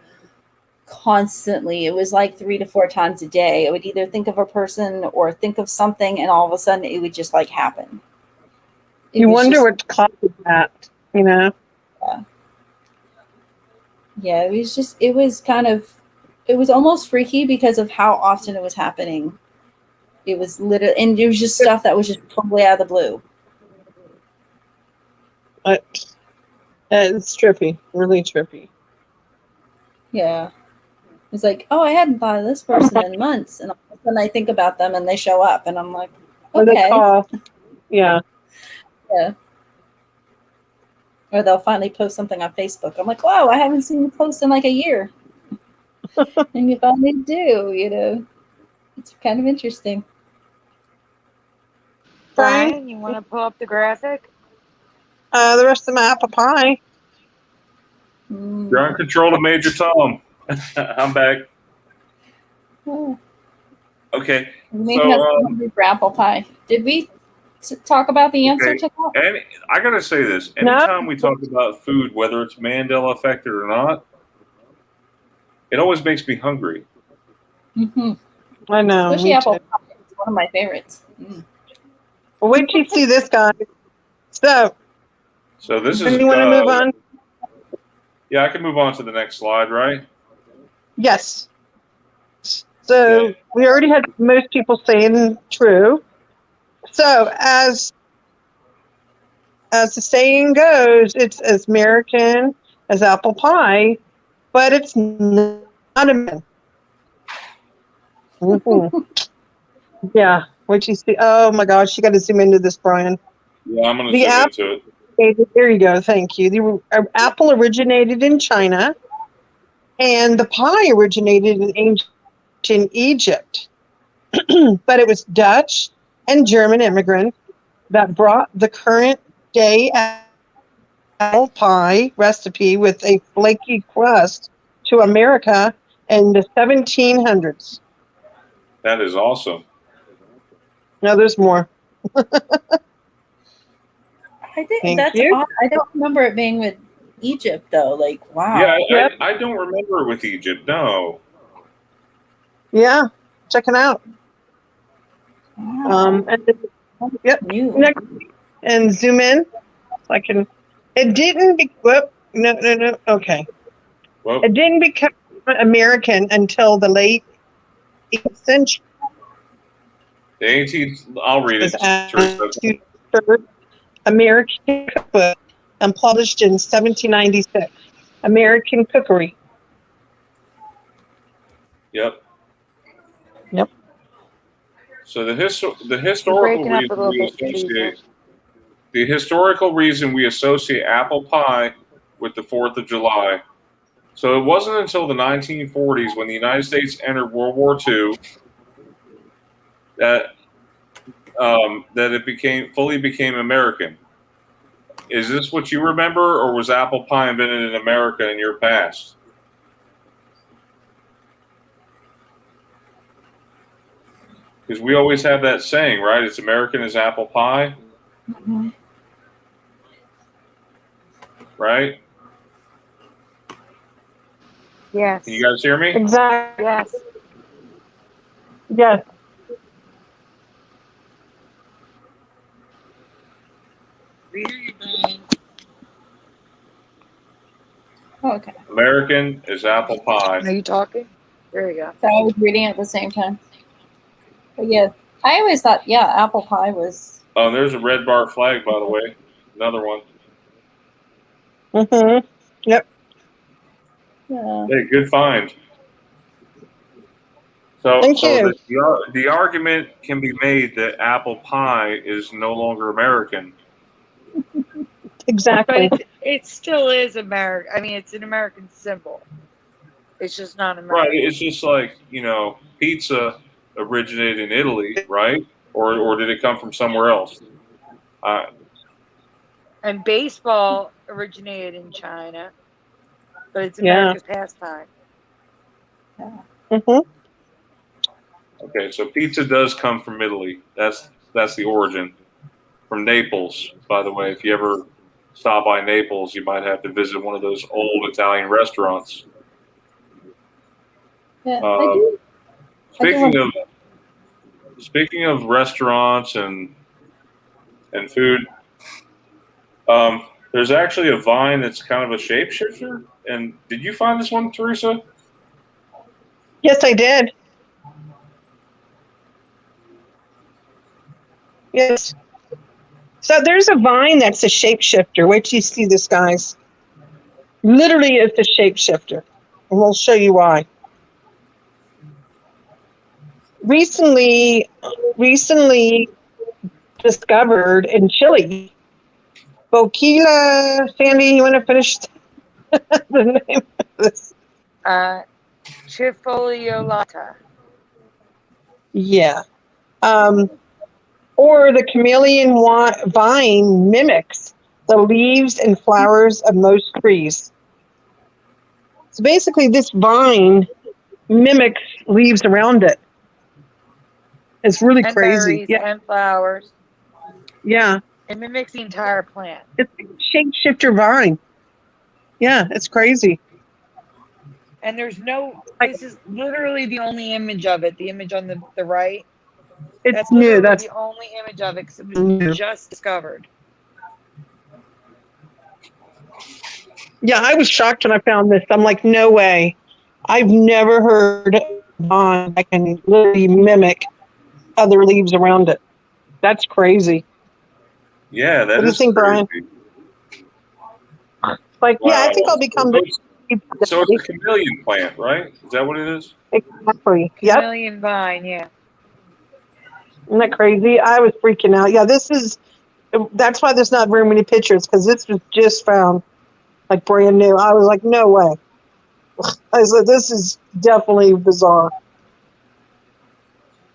constantly, it was like 3 to 4 times a day, I would either think of a person or think of something, and all of a sudden it would just like happen. You wonder what causes that, you know? Yeah, it was almost freaky because of how often it was happening. It was literally, and it was just stuff that was just totally out of the blue. It's trippy, really trippy. Yeah. It's like, oh, I hadn't thought of this person in months. And all of a sudden I think about them and they show up and I'm like, Or they okay. call. Yeah. Yeah. Or they'll finally post something on Facebook. I'm like, wow, I haven't seen you post in like a year. And you finally do, you know. It's kind of interesting. Brian, you want to pull up the graphic? The rest of my apple pie. You're in control of Major Tom. I'm back. Oh. Okay. Maybe that's hungry for apple pie. Did we talk about the answer to that? And I gotta say this: anytime we talk about food, whether it's Mandela affected or not, it always makes me hungry. Mm-hmm. I know. Especially apple pie. It's one of my favorites. Well, wait till you see this guy. So this is. You want to move on? Yeah, I can move on to the next slide, right? Yes. So we already had most people saying true. So as the saying goes, it's as American as apple pie, but it's not American. Yeah. What you see? Oh my gosh, you got to zoom into this, Brian. Yeah, I'm going to zoom into it. There you go. Thank you. The apple originated in China, and the pie originated in ancient Egypt. But it was Dutch and German immigrants that brought the current day apple pie recipe with a flaky crust to America in the 1700s. That is awesome. No, there's more. I think that's odd. I don't remember it being with Egypt though. Like, wow. Yeah, I don't remember it with Egypt. No. Yeah, check it out. Wow. Next, and zoom in. So I can. It didn't. No. Okay. Well, it didn't become American until the late 18th century. The 18th. I'll read it. American cookbook and published in 1796. American Cookery. Yep. Yep. So the You're historical breaking up a reason little we bit, associate Teresa. the historical reason we associate apple pie with the 4th of July. So it wasn't until the 1940s, when the United States entered World War II, that that it fully became American. Is this what you remember, or was apple pie invented in America in your past? Because we always have that saying, right? It's American as apple pie, Mhm. right? Yes. Can you guys hear me? Exactly. Yes. Yes. Oh, okay. American is apple pie. Are you talking? There you go. So I was reading at the same time. But yeah, I always thought, yeah, apple pie was. Oh, there's a red bar flag, by the way. Another one. Mm-hmm. Yep. Yeah. Hey, good find. So, Thank you. the argument can be made that apple pie is no longer American. Exactly. But it still is American. I mean, it's an American symbol. It's just not Right. American. It's just like, pizza originated in Italy, right? Or did it come from somewhere else? And baseball originated in China, but it's Yeah. America's pastime. Mm-hmm. Okay, so pizza does come from Italy. That's the origin. From Naples, by the way. If you ever stop by Naples, you might have to visit one of those old Italian restaurants. Yeah, I do. Speaking of restaurants and food, there's actually a vine that's kind of a shapeshifter. And did you find this one, Teresa? Yes, I did. Yes. So there's a vine that's a shapeshifter. Wait till you see this, guys. Literally, it's a shapeshifter. And we'll show you why. Recently discovered in Chile. Boquila, Sandy, you want to finish the name of this? Trifoliolata. Yeah. Or the chameleon vine mimics the leaves and flowers of most trees. So basically, this vine mimics leaves around it. It's really And crazy. berries Yeah. and flowers. Yeah. It mimics the entire plant. It's a shapeshifter vine. Yeah, it's crazy. And this is literally the only image of it, the image on the right. It's That's new. literally That's the only image of it because it was new. just discovered. Yeah, I was shocked when I found this. I'm like, no way. I've never heard of a vine that can literally mimic other leaves around it. That's crazy. Yeah, that What do you is think, crazy. Brian? Like, Wow. yeah, I think I'll become So it's a chameleon plant, right? Is that what it is? Exactly. Yep. Chameleon vine, yeah. Isn't that crazy? I was freaking out. Yeah, that's why there's not very many pictures, because this was just found, like, brand new. I was like, no way. I said, this is definitely bizarre.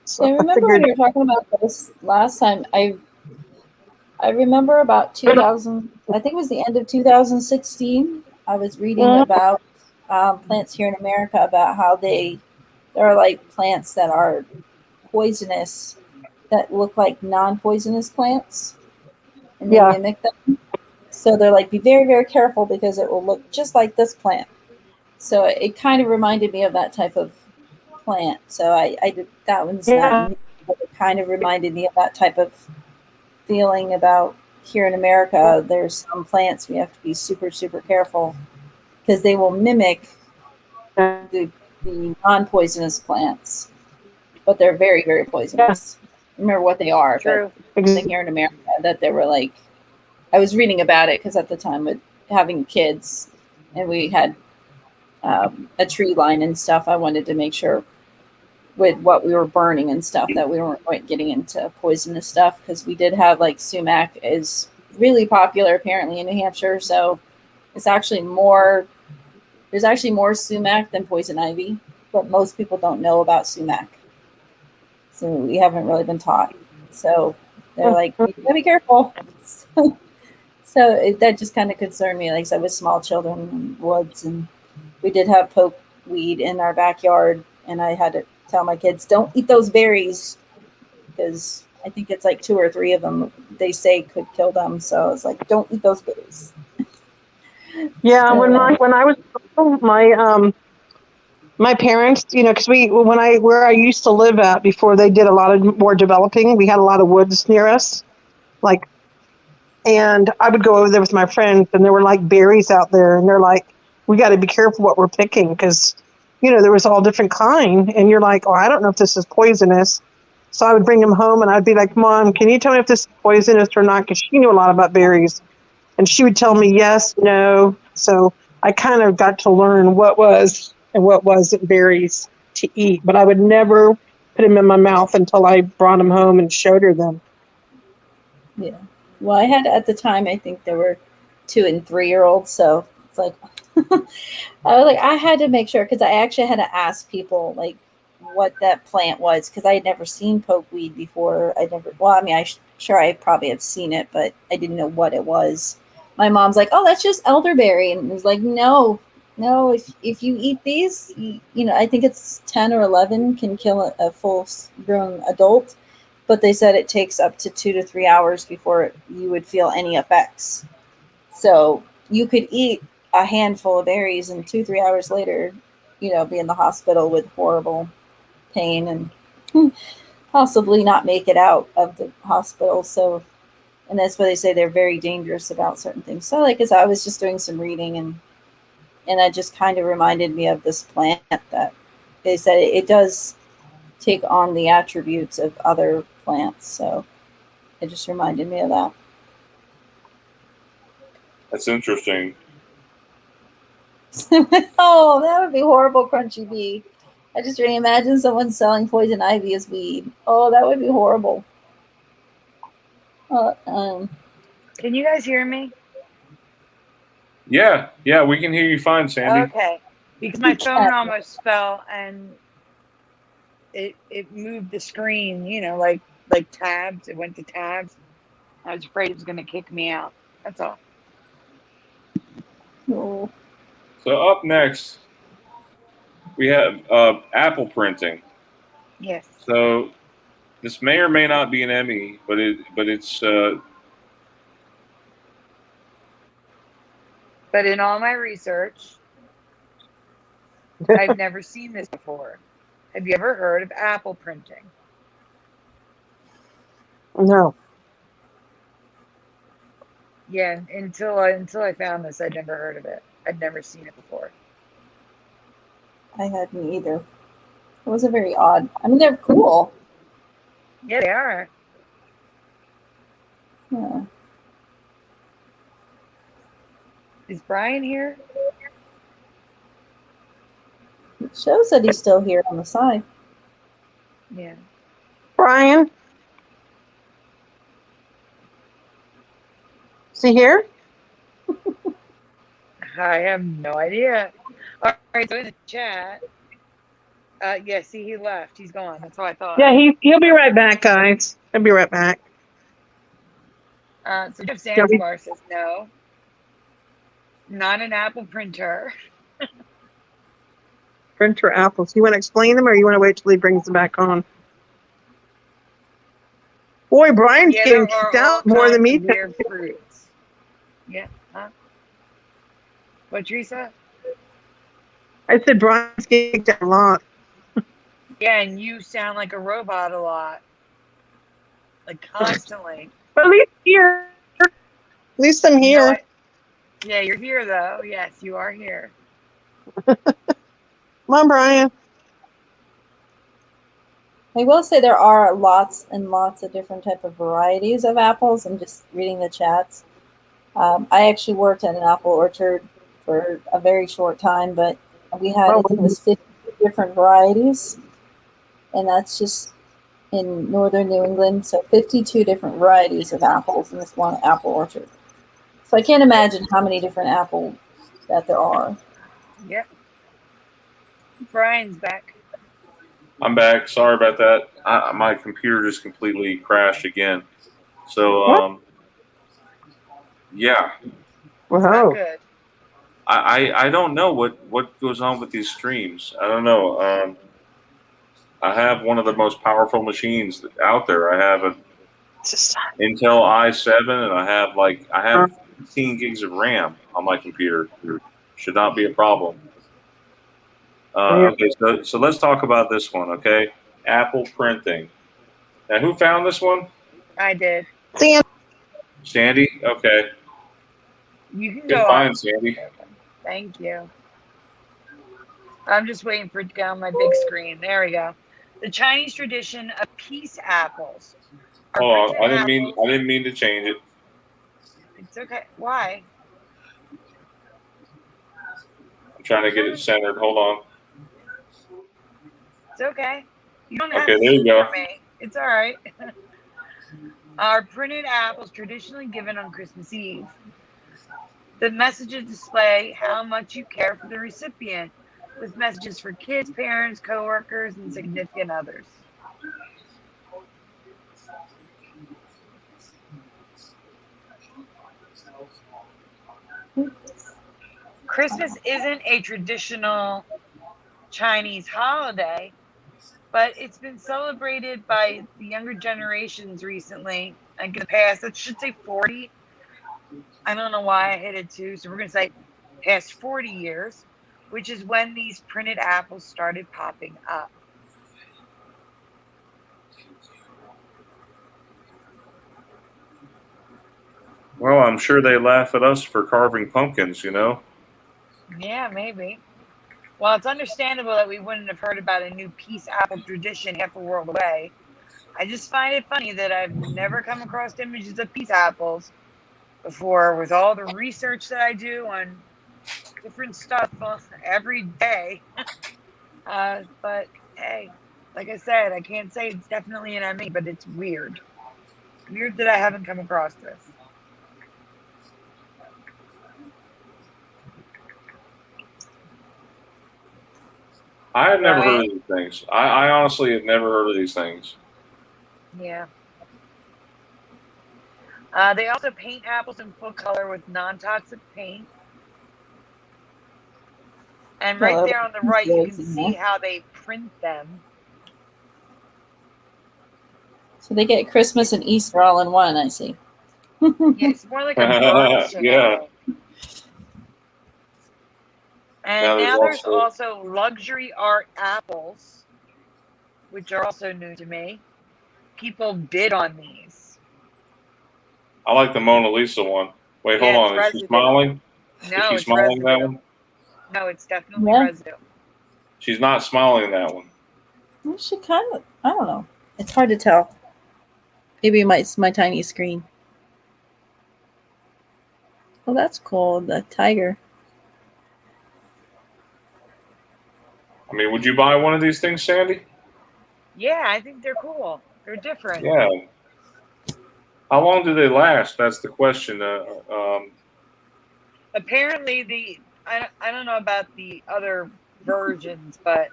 So I remember when you were talking about this last time. I remember about 2000. I think it was the end of 2016. I was reading about plants here in America, about how there are like plants that are poisonous that look like non-poisonous plants, and they mimic them. So they're like, be very, very careful because it will look just like this plant. So it kind of reminded me of that type of plant. So I did, that one's not new, but it kind of reminded me of that type of feeling about here in America. There's some plants we have to be super, super careful because they will mimic the non-poisonous plants, but they're very, very poisonous. Remember what they are. True. But here in America, that they were like I was reading about it because at the time with having kids and we had a tree line and stuff, I wanted to make sure with what we were burning and stuff that we weren't quite getting into poisonous stuff, because we did have like sumac is really popular apparently in New Hampshire. So it's actually more, there's actually more sumac than poison ivy, but most people don't know about sumac. So we haven't really been taught. So they're like, you gotta be careful. So that just kind of concerned me. Like I said, with small children in woods, and we did have pokeweed in our backyard, and I had to tell my kids, don't eat those berries, because I think it's like 2 or 3 of them they say could kill them. So it's like, don't eat those berries. Yeah, So, when I was my parents, you know, because where I used to live at before they did a lot of more developing, we had a lot of woods near us, like, and I would go over there with my friends, and there were like berries out there, and they're like, we got to be careful what we're picking, because, you know, there was all different kind, and you're like, oh, I don't know if this is poisonous. So I would bring them home, and I'd be like, Mom, can you tell me if this is poisonous or not? Because she knew a lot about berries, and she would tell me yes, no. So I kind of got to learn what was and what wasn't berries to eat, but I would never put them in my mouth until I brought them home and showed her them. yeah. Well, I had at the time, I think there were 2 and 3-year-olds. So it's like, I had to make sure, because I actually had to ask people like what that plant was, because I had never seen pokeweed before. Sure, I probably have seen it, but I didn't know what it was. My mom's like, oh, that's just elderberry. And it was like, no, if you eat these, you know, I think it's 10 or 11 can kill a full grown adult. But they said it takes up to 2 to 3 hours before you would feel any effects. So you could eat a handful of berries and 2-3 hours later, you know, be in the hospital with horrible pain and possibly not make it out of the hospital. So, and that's why they say they're very dangerous about certain things. So, like, as I was just doing some reading, and it just kind of reminded me of this plant that they said it does take on the attributes of other plants. So it just reminded me of that. That's interesting. Oh, that would be horrible, Crunchy Bee. I just really imagine someone selling poison ivy as weed. Oh, that would be horrible. Can you guys hear me? Yeah, we can hear you fine, Sandy. Okay, because my phone almost fell and it moved the screen. You know, like tabs. It went to tabs. I was afraid it was going to kick me out. That's all. Oh. So up next, we have apple printing. Yes. So this may or may not be an Emmy, but it's. But in all my research, I've never seen this before. Have you ever heard of apple printing? No. Yeah, until I found this, I'd never heard of it. I'd never seen it before. I hadn't either. It was a very odd. I mean, they're cool. Yeah, they are. Yeah. Is Brian here? It shows that he's still here on the side. Yeah. Brian? Is he here? I have no idea. All right, so in the chat, yeah, see, he left. He's gone. That's what I thought. Yeah, he'll be right back, guys. He'll be right back. So Jeff Zanzibar says no. Not an apple printer. Printer apples. You want to explain them, or you want to wait till he brings them back on? Boy, Brian's getting kicked out more than me. Weird fruits. Yeah. Huh? What, Teresa? I said Brian's getting kicked out a lot. Yeah, and you sound like a robot a lot. Like constantly. But at least here. At least I'm here. You know, yeah, you're here though. Yes, you are here. Come on, Brian. I will say there are lots and lots of different type of varieties of apples. I'm just reading the chats. I actually worked at an apple orchard for a very short time, but we had, I think it was 50 different varieties, and that's just in northern New England. So 52 different varieties of apples in this one apple orchard. So I can't imagine how many different apples that there are. Yep. Brian's back. I'm back. Sorry about that. My computer just completely crashed again. So, yeah, It's not good. I don't know what goes on with these streams. I don't know. I have one of the most powerful machines out there. I have an Intel i7, and I have 15 gigs of RAM on my computer. Should not be a problem. Okay, so let's talk about this one. Okay, Apple printing. Now, who found this one? I did. Sandy. Okay, You can good go find, on. Sandy. Thank you. I'm just waiting for it to get on my big screen. There we go. The Chinese tradition of peace apples. Are Hold on, printed apples. I didn't mean to change it. It's okay. Why? I'm trying to get it centered. Hold on. It's okay. You don't have Okay, to there you speak go. for me. It's all right. Are printed apples traditionally given on Christmas Eve? The messages display how much you care for the recipient, with messages for kids, parents, coworkers, and significant others. Christmas isn't a traditional Chinese holiday, but it's been celebrated by the younger generations recently. Like in the past, it should say 40. I don't know why I hit it too. So we're going to say past 40 years, which is when these printed apples started popping up. Well, I'm sure they laugh at us for carving pumpkins, you know? Yeah, maybe. Well, it's understandable that we wouldn't have heard about a new peace apple tradition half a world away. I just find it funny that I've never come across images of peace apples before with all the research that I do on different stuff every day. But hey, like I said, I can't say it's definitely an ME, but it's weird. Weird that I haven't come across this. I have never heard of these things. I honestly have never heard of these things. Yeah. They also paint apples in full color with non-toxic paint. And right there on the right, you can see how they print them. So they get Christmas and Easter all in one, I see. Yeah, it's more like a bird shadow. Yeah. And now there's also luxury art apples, which are also new to me. People bid on these. I like the Mona Lisa one. Wait, hold on. Is she smiling? No, is she smiling that one? No, it's definitely residue. She's not smiling in that one. Well, she kind of, I don't know. It's hard to tell. Maybe it's my tiny screen. Oh, that's cool. The tiger. I mean, would you buy one of these things, Sandy? Yeah, I think they're cool. They're different. Yeah. How long do they last? That's the question. Apparently, I don't know about the other versions, but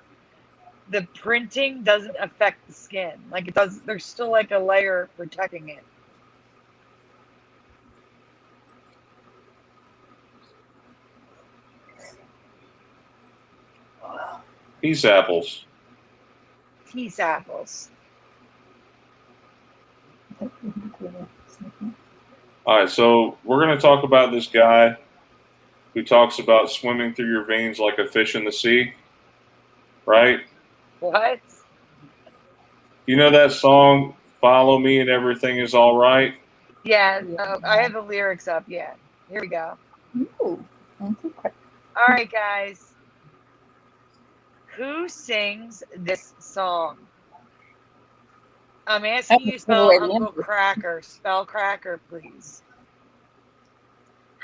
the printing doesn't affect the skin. Like it does. There's still like a layer protecting it. Peace apples. Peace apples. All right, so we're going to talk about this guy who talks about swimming through your veins like a fish in the sea, right? What? You know that song, Follow Me and Everything is All Right? Yeah, I have the lyrics up. Yeah, here we go. Ooh, all right, guys. Who sings this song? I'm asking you to spell Uncle Cracker. Spell Cracker, please.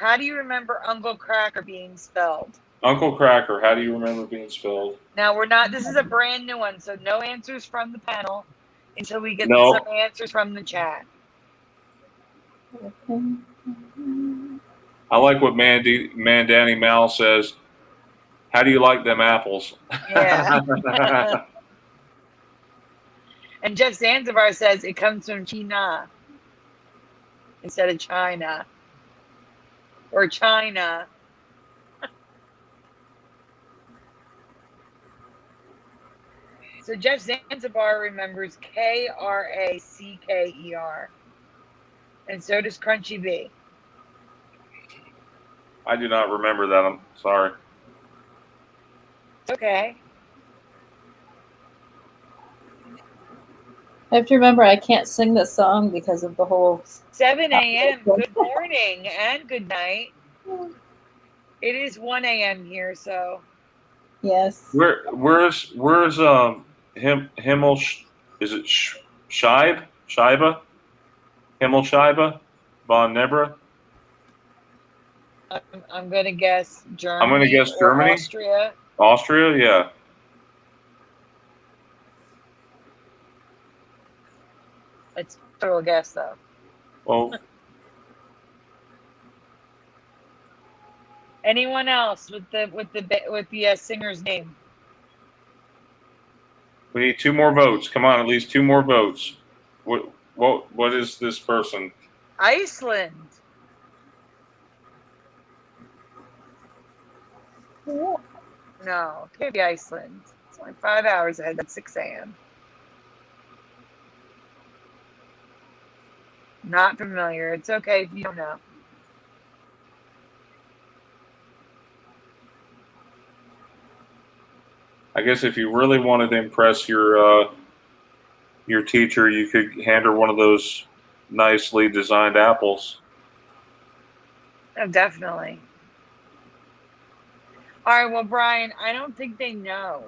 How do you remember Uncle Cracker being spelled? Uncle Cracker, how do you remember being spelled? Now we're not. This is a brand new one, so no answers from the panel until we get No. some answers from the chat. I like what Mandani Mal says. How do you like them apples? Yeah. And Jeff Zanzibar says it comes from China instead of China or China. So Jeff Zanzibar remembers Kracker. And so does Crunchy B. I do not remember that. I'm sorry. It's okay. I have to remember I can't sing this song because of the whole 7 a.m. Good morning and good night. It is 1 a.m. here, so. yes. Where's Himmel? Is it Scheibe? Himmel Scheibe von Nebra? I'm going to guess Germany. I'm going to guess or Germany. Austria. Austria, yeah. It's a total guess, though. Well, Anyone else with the singer's name? we need 2 more votes. Come on, at least 2 more votes. What is this person? Iceland. No, it can't be Iceland. It's only 5 hours ahead. That's 6 a.m. Not familiar. It's okay if you don't know. I guess if you really wanted to impress your teacher, you could hand her one of those nicely designed apples. Oh, definitely. All right, well, Brian, I don't think they know.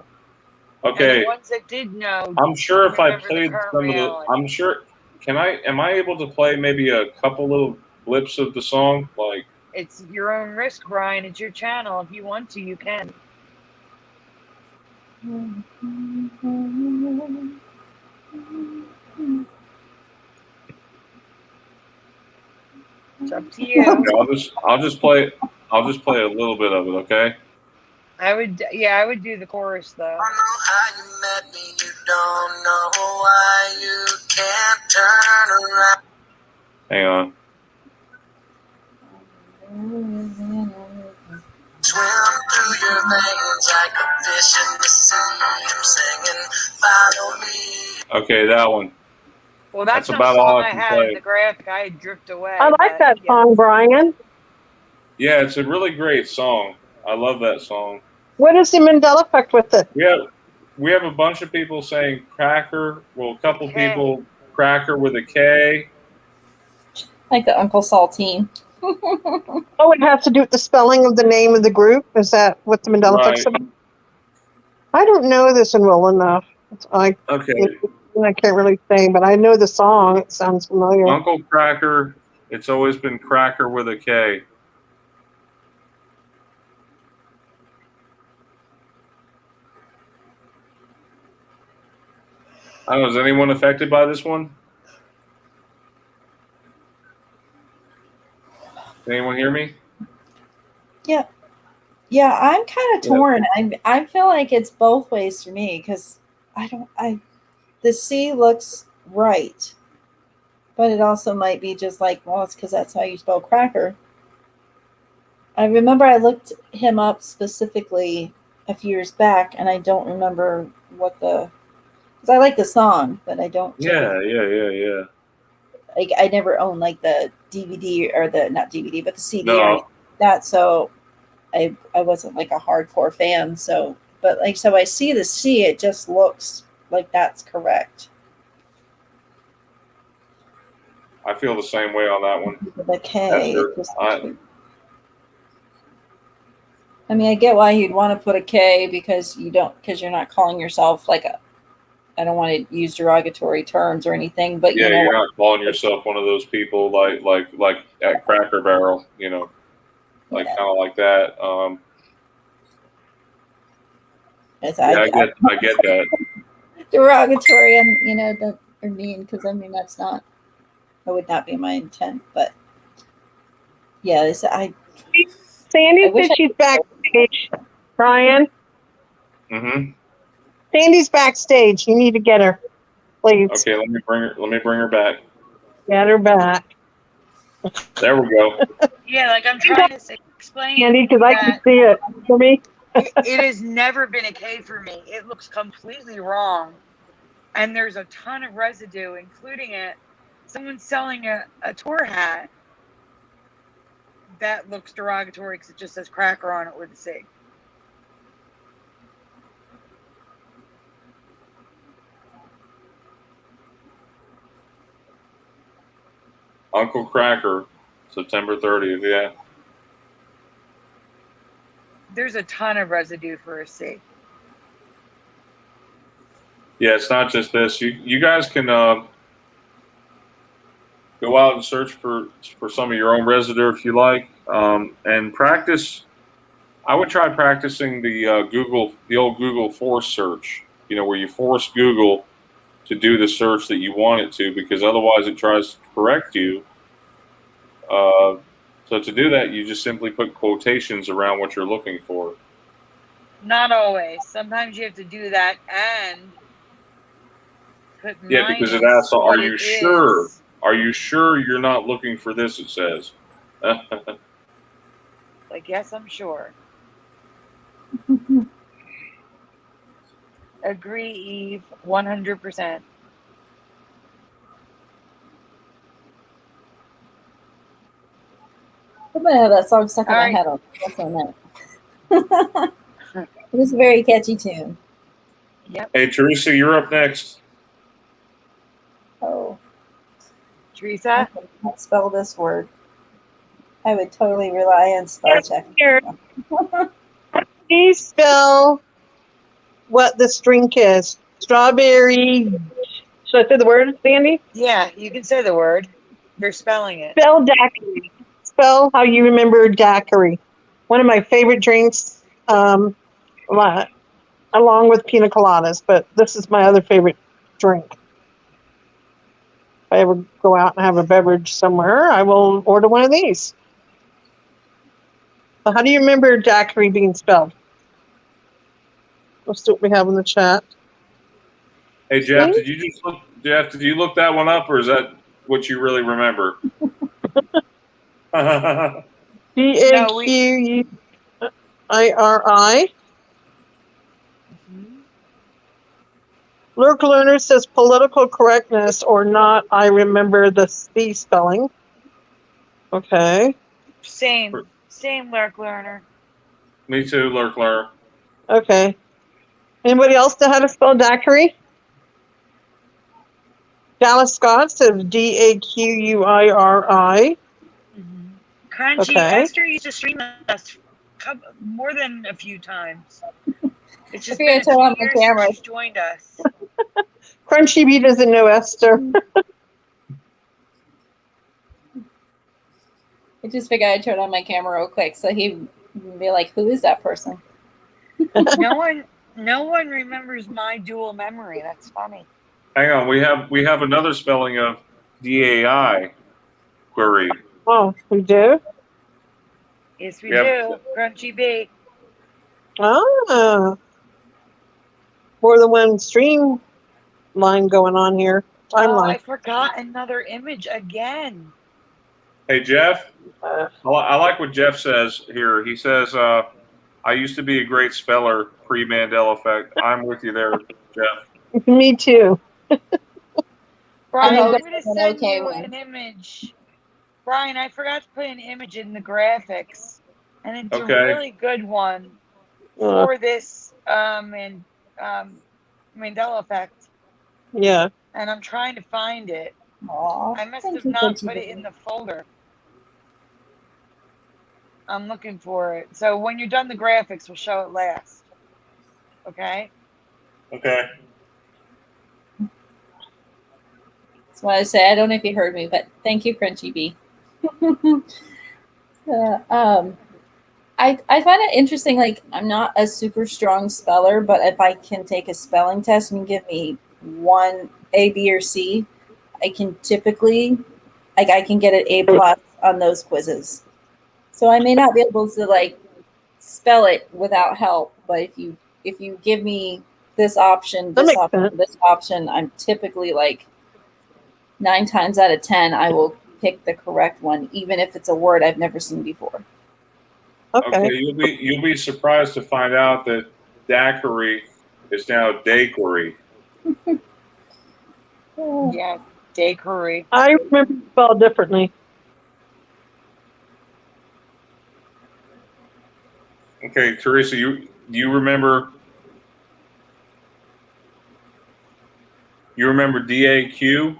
Okay. And the ones that did know, I'm sure if I remember the played current some of the, reality. I'm sure. Am I able to play maybe a couple little blips of the song? Like, It's your own risk, Brian. It's your channel. If you want to, you can. It's up to you. okay, I'll just play a little bit of it. Okay. I would do the chorus though. I know how you met me, you don't know why you can't turn around. Hang on. Swim through your veins like a fish in the sea. I'm singing, follow me. Okay, that one. Well, that's no about song all I can had play. in the graphic. I had drift away. I like that song, Brian. Yeah, it's a really great song. I love that song. What is the Mandela effect with it? We have a bunch of people saying cracker. Well, a couple K. people cracker with a K. Like the Uncle Saltine. Oh, it has to do with the spelling of the name of the group? Is that what the Mandela effect's Right. about? I don't know this one well enough. I can't really say, but I know the song. It sounds familiar. Uncle Cracker. It's always been cracker with a K. I don't know. Is anyone affected by this one? Can anyone hear me? Yeah, I'm kind of torn. I feel like it's both ways for me because the C looks right, but it also might be just like, well, it's because that's how you spell cracker. I remember I looked him up specifically a few years back, and I don't remember because I like the song, but I don't. Yeah. Like I never owned like the DVD or not DVD, but the CD or No. anything like that. So I wasn't like a hardcore fan. So, but like, so I see the C, it just looks like that's correct. I feel the same way on that one. The K. Sure. It just I mean, I get why you'd want to put a K because you're not calling yourself like I don't want to use derogatory terms or anything, but Yeah, you're not calling yourself one of those people like at Cracker Barrel, you know. like Yeah. kind of like that. Yes, Yeah, I get that. derogatory and that or mean, because I mean that would not be my intent. But yeah, Sandy I wish said she's backstage. Brian, Mm-hmm. Sandy's backstage. You need to get her, please. Okay, let me bring her back. Get her back, There we go. Yeah, like I'm trying to explain Sandy, because I can that see it for me. it has never been a K for me. It looks completely wrong. And there's a ton of residue, including someone selling a tour hat that looks derogatory because it just says cracker on it with a C. Uncle Cracker, September 30th. Yeah. There's a ton of residue for a C. Yeah, it's not just this. You guys can go out and search for some of your own residue if you like, and practice. I would try practicing the old Google force search. Where you force Google to do the search that you want it to, because otherwise it tries to correct you. So to do that, you just simply put quotations around what you're looking for. Not always. Sometimes you have to do that and put Yeah, because it minus asks, what "Are you it sure? is. Are you sure you're not looking for this?" It says. Like, yes, I'm sure. Agree, Eve, 100%. I'm gonna have that song stuck in All my right. head. That's on that. It was a very catchy tune. Yep. Hey, Teresa, you're up next. Oh, I Teresa? cannot spell this word. I would totally rely on spell check. Here, please spell what this drink is. Strawberry. Should I say the word, Sandy? Yeah, you can say the word. They're spelling it. Spell daiquiri. Spell how you remember daiquiri. One of my favorite drinks, along with pina coladas. But this is my other favorite drink. If I ever go out and have a beverage somewhere, I will order one of these. So how do you remember daiquiri being spelled? Let's see what we have in the chat. Hey, Jeff, did you look that one up, or is that what you really remember? DAQUIRI. Lurk Learner says political correctness or not. I remember the C spelling. Okay. Same Lurk Learner. Me too, Lurk Learner. Okay. Anybody else know how to spell daiquiri? Dallas Scott says DAQUIRI. Crunchy. Okay. Esther used to stream us more than a few times. It's just I forgot been to turn on my camera. she's joined us. Crunchy Bee doesn't know Esther. I just figured I'd turn on my camera real quick so he'd be like, "Who is that person?" No one remembers my dual memory. That's funny. Hang on, we have another spelling of DAI query. Oh, we do? Yes, we do. Crunchy Bee. Ah. More than one stream line going on here. Oh, I Timeline. forgot another image again. Hey, Jeff, I like what Jeff says here. He says, I used to be a great speller pre-Mandela effect. I'm with you there, Jeff. Me too. Brian, I'm I'm going to send okay you an image. Brian, I forgot to put an image in the graphics. And it's a really good one for this Mandela effect. Yeah. And I'm trying to find it. Aww, I must have not put it in the folder. I'm looking for it. So when you're done the graphics, we'll show it last. Okay? Okay. That's what I say. I don't know if you heard me, but thank you, Crunchy Bee. I find it interesting. Like, I'm not a super strong speller, but if I can take a spelling test and give me one A, B, or C, I can typically, like, I can get an A plus on those quizzes. So I may not be able to like spell it without help, but if you give me this option, That this makes option, sense. this option, I'm typically like 9 times out of 10, I will pick the correct one, even if it's a word I've never seen before. Okay. You'll be surprised to find out that daiquiri is now daiquiri. Yeah, daiquiri. I remember it spelled differently. Okay, Teresa, you remember? You remember DAQ?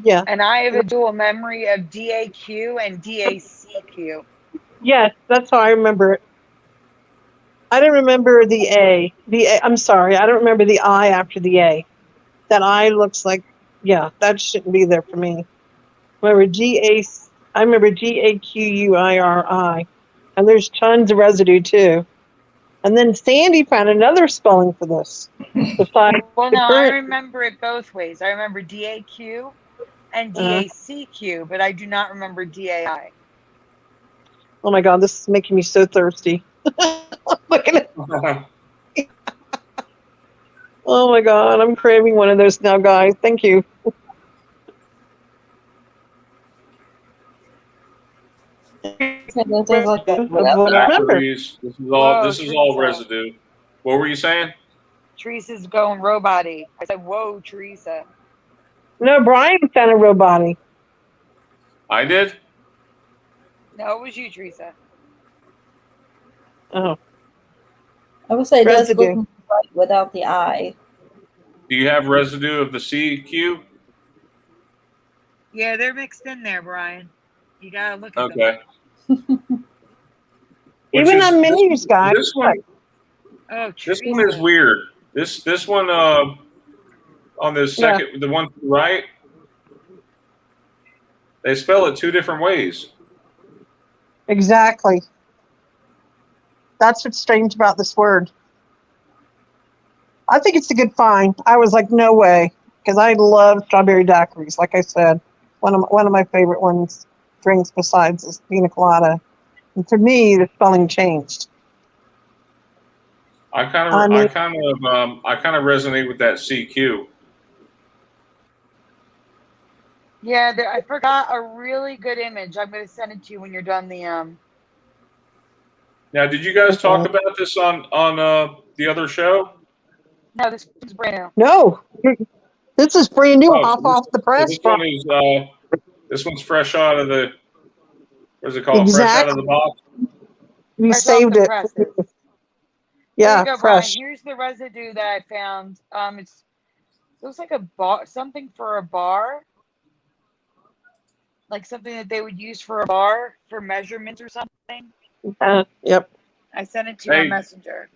Yeah. And I have a dual memory of DAQ and DACQ. Yes, that's how I remember it. I don't remember the A. I'm sorry, I don't remember the I after the A. That I looks like, yeah, that shouldn't be there for me. I remember GAQUIRI, and there's tons of residue too. And then Sandy found another spelling for this. Besides Well, the no, I current, remember it both ways. I remember DAQ and DACQ, but I do not remember DAI. oh my God, this is making me so thirsty. Look at it. Oh my God, I'm craving one of those now, guys. Thank you. What else? Daiquiris. Whoa, This is all Teresa. residue. What were you saying? Teresa's going robot-y. I said, whoa, Teresa. No, Brian found a real body. I did. No, it was you, Teresa. Oh, I would say it does residue. look right without the I. Do you have residue of the CQ? Yeah, they're mixed in there, Brian. You gotta look at them. Okay. Even on menus, guys. This one. Oh, This Teresa. one is weird. This one on the second, the one to the right, they spell it two different ways. Exactly. That's what's strange about this word. I think it's a good find. I was like, no way, because I love strawberry daiquiris. Like I said, one of my favorite ones, drinks besides is pina colada. And to me, the spelling changed. I kind of resonate with that CQ. Yeah, I forgot a really good image. I'm gonna send it to you when you're done the Now, did you guys talk about this on the other show? No, this is brand new. No, this is brand new, off the press. This one's fresh out of the, what is it called? Exactly. Fresh out of the box. We Fresh saved off the it. presses. Yeah, Here you go, fresh. Brian. Here's the residue that I found. It looks like a bar, something for a bar, like something that they would use for a bar for measurements or something. Yep. I sent it to you on Messenger.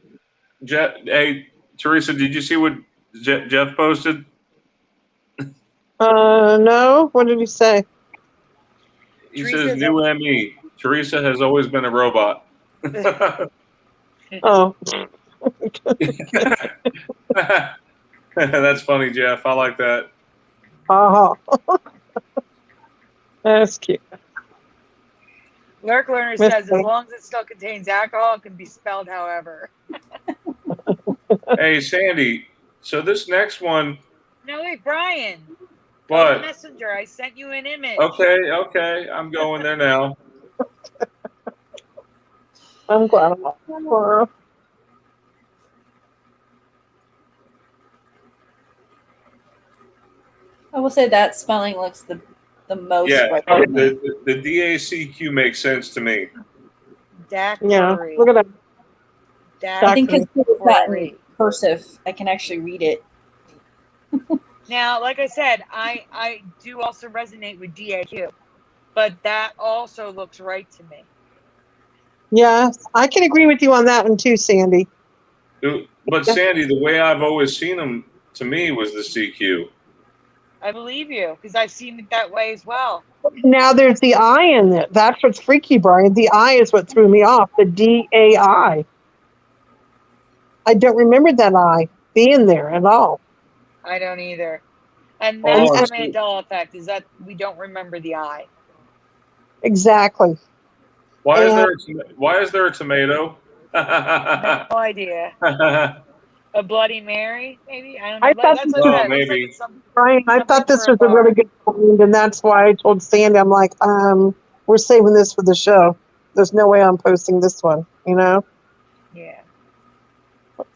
Hey, Teresa, did you see what Jeff posted? No. What did he say? He says, "New ME. Teresa has always been a robot." Oh. That's funny, Jeff. I like that. That's cute. Lurk Learner says, as long as it still contains alcohol, it can be spelled however. Hey, Sandy. So this next one. No, wait, Brian. What? Messenger. I sent you an image. Okay. I'm going there now. I'm glad. I will say that spelling looks the most. Yeah, right. the DACQ makes sense to me. Daiquiri. Yeah, look at that. I think because it's that in cursive, I can actually read it. Now, like I said, I do also resonate with DAQ, but that also looks right to me. Yeah, I can agree with you on that one too, Sandy. But Sandy, the way I've always seen them to me was the CQ. I believe you because I've seen it that way as well. Now there's the I in it. That's what's freaky, Brian. The I is what threw me off. The DAI. I don't remember that I being there at all. I don't either. And Hold that's on, the Steve. Mandela effect, is that we don't remember the I. Exactly. Why is And there a tomato? No idea. A Bloody Mary, maybe? I don't know. I thought, That's what I said. It looks like maybe. it's Brian, I something thought this for a was a really bar. good point, and that's why I told Sandy, I'm like, we're saving this for the show. There's no way I'm posting this one. Yeah.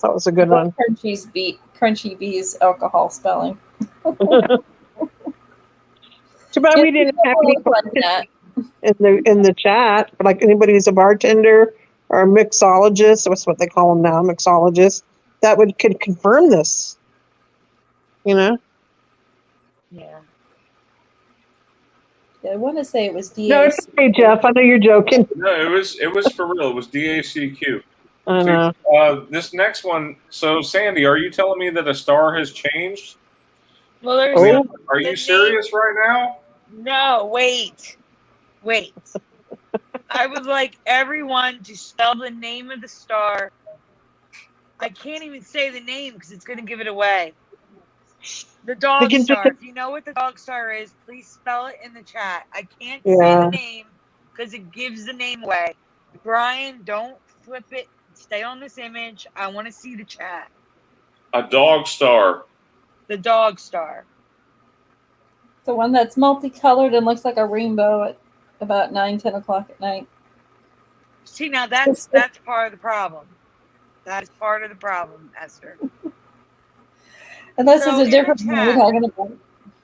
That was a good one. Crunchy Bee's alcohol spelling. Too bad we didn't have any in the chat. Like anybody who's a bartender or a mixologist, that's what they call them now, mixologist, that could confirm this. Yeah. I want to say it was DAC. No, it's okay, Jeff. I know you're joking. No, it was for real. It was DACQ. I See, know. this next one. So, Sandy, are you telling me that a star has changed? Well, there's Are you serious right now? No, wait. I would like everyone to spell the name of the star. I can't even say the name because it's going to give it away. The dog star. If you know what the dog star is, please spell it in the chat. I can't say the name because it gives the name away. Brian, don't flip it. Stay on this image. I want to see the chat. A dog star. The dog star. The one that's multicolored and looks like a rainbow at about 9-10 o'clock at night. See, now that's part of the problem. That is part of the problem, Esther. Unless it's a different one we're talking about.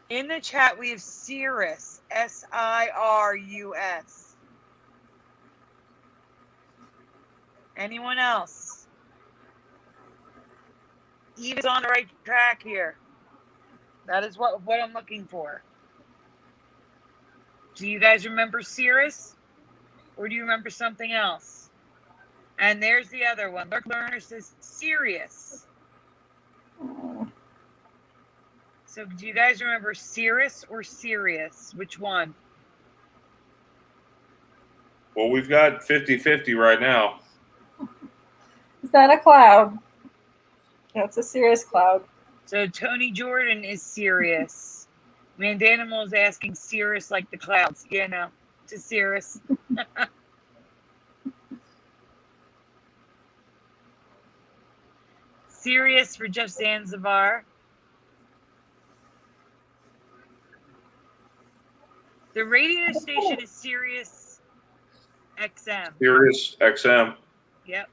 In the chat, we have Cirrus. Sirus. Anyone else? Eve is on the right track here. That is what I'm looking for. Do you guys remember Cirrus? Or do you remember something else? And there's the other one. Lurk Learner says Sirius. So do you guys remember Cirrus or Sirius? Which one? Well, we've got 50-50 right now. Is that a cloud? That's a Cirrus cloud. So Tony Jordan is Sirius. Mandanimal is asking Cirrus like the clouds. Yeah, no. To Cirrus. Sirius for Jeff Zanzibar. The radio station is Sirius XM. Sirius XM. Yep.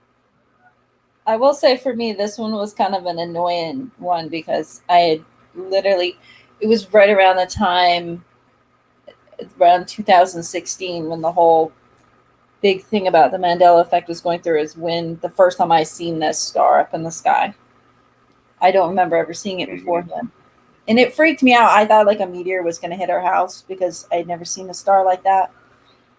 I will say for me, this one was kind of an annoying one because I had literally, it was right around the time, around 2016, when the whole big thing about the Mandela effect was going through, is when the first time I seen this star up in the sky. I don't remember ever seeing it before then. And it freaked me out. I thought like a meteor was going to hit our house because I'd never seen a star like that.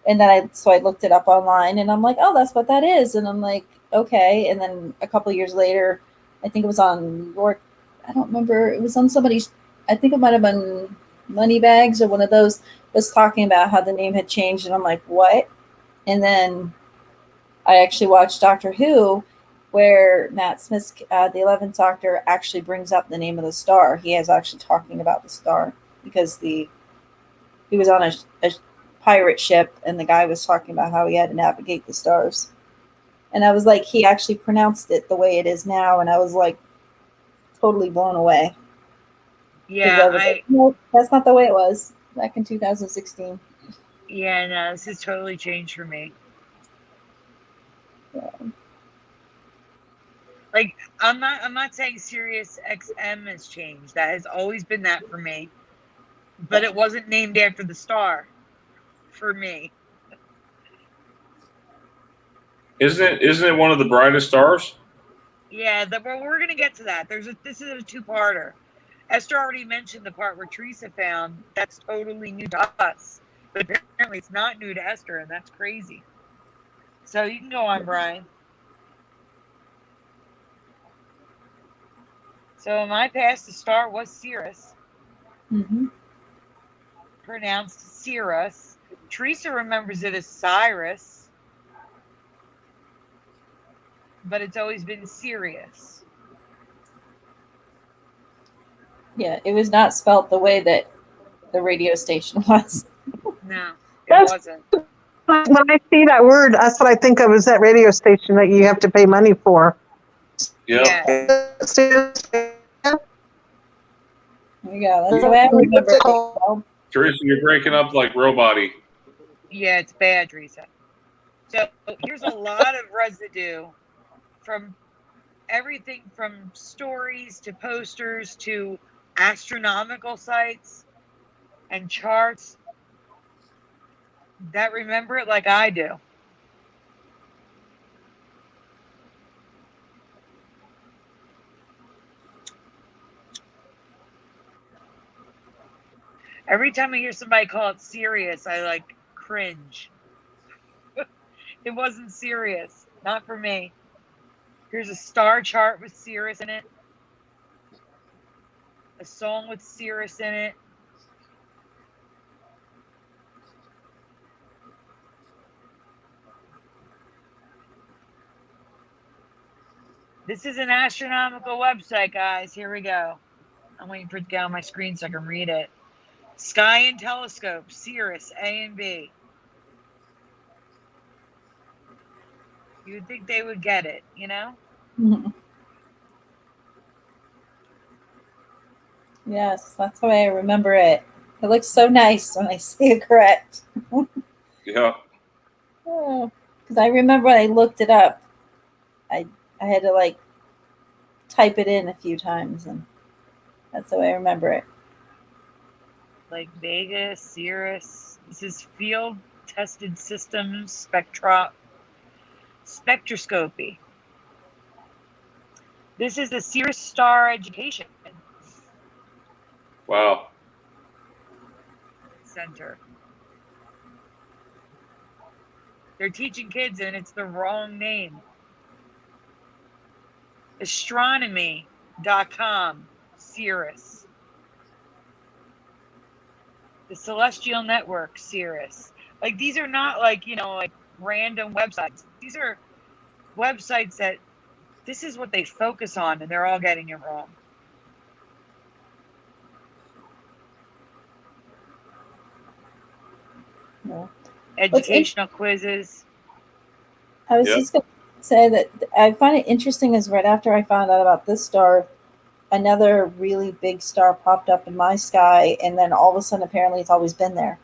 And then I looked it up online and I'm like, oh, that's what that is. And I'm like, okay. And then a couple of years later, I think it was on York. I don't remember. It was on somebody's, I think it might have been Moneybags or one of those, was talking about how the name had changed. And I'm like, what? And then I actually watched Doctor Who, where Matt Smith's, the 11th Doctor, actually brings up the name of the star. He is actually talking about the star because he was on a pirate ship and the guy was talking about how he had to navigate the stars. And I was like, he actually pronounced it the way it is now. And I was like, totally blown away. Yeah, like, no, that's not the way it was back in 2016. Yeah, no, this has totally changed for me. Yeah. Like, I'm not saying Sirius XM has changed. That has always been that for me. But it wasn't named after the star for me. Isn't it one of the brightest stars? Yeah, well, we're gonna get to that. This is a two-parter. Esther already mentioned the part where Teresa found. That's totally new to us, but apparently it's not new to Esther, and that's crazy. So you can go on, Brian. So in my past, the star was Cirrus. Mm-hmm. pronounced Cirrus. Teresa remembers it as Cyrus, but it's always been Sirius. Yeah, it was not spelt the way that the radio station was. No, it That's- wasn't. When I see that word, that's what I think of is that radio station that you have to pay money for. Yep. Yeah. There you go. That's the way I remember it. Well, Teresa, you're breaking up like robot-y. Yeah, it's bad, Teresa. So here's a lot of residue from everything from stories to posters to astronomical sites and charts that remember it like I do. Every time I hear somebody call it serious, I like cringe. It wasn't serious. Not for me. Here's a star chart with Sirius in it. A song with Sirius in it. This is an astronomical website, guys. Here we go. I'm waiting for it to get on my screen so I can read it. Sky and Telescope, Sirius A and B. You would think they would get it, you know? yes, that's the way I remember it. It looks so nice when I say it correct. Yeah. Because I remember when I looked it up, I had to like type it in a few times, and that's the way I remember it. Like Vega, Sirius. This is field tested systems spectroscopy. This is the Sirius Star Education Wow. Center. They're teaching kids and it's the wrong name. Astronomy.com, Sirius. The Celestial Network, Sirius. Like these are not like, you know, like random websites. These are websites that this is what they focus on and they're all getting it wrong. Yeah. Educational quizzes. I was Yep. just going to say that I find it interesting is right after I found out about this star, another really big star popped up in my sky, and then all of a sudden, apparently, it's always been there.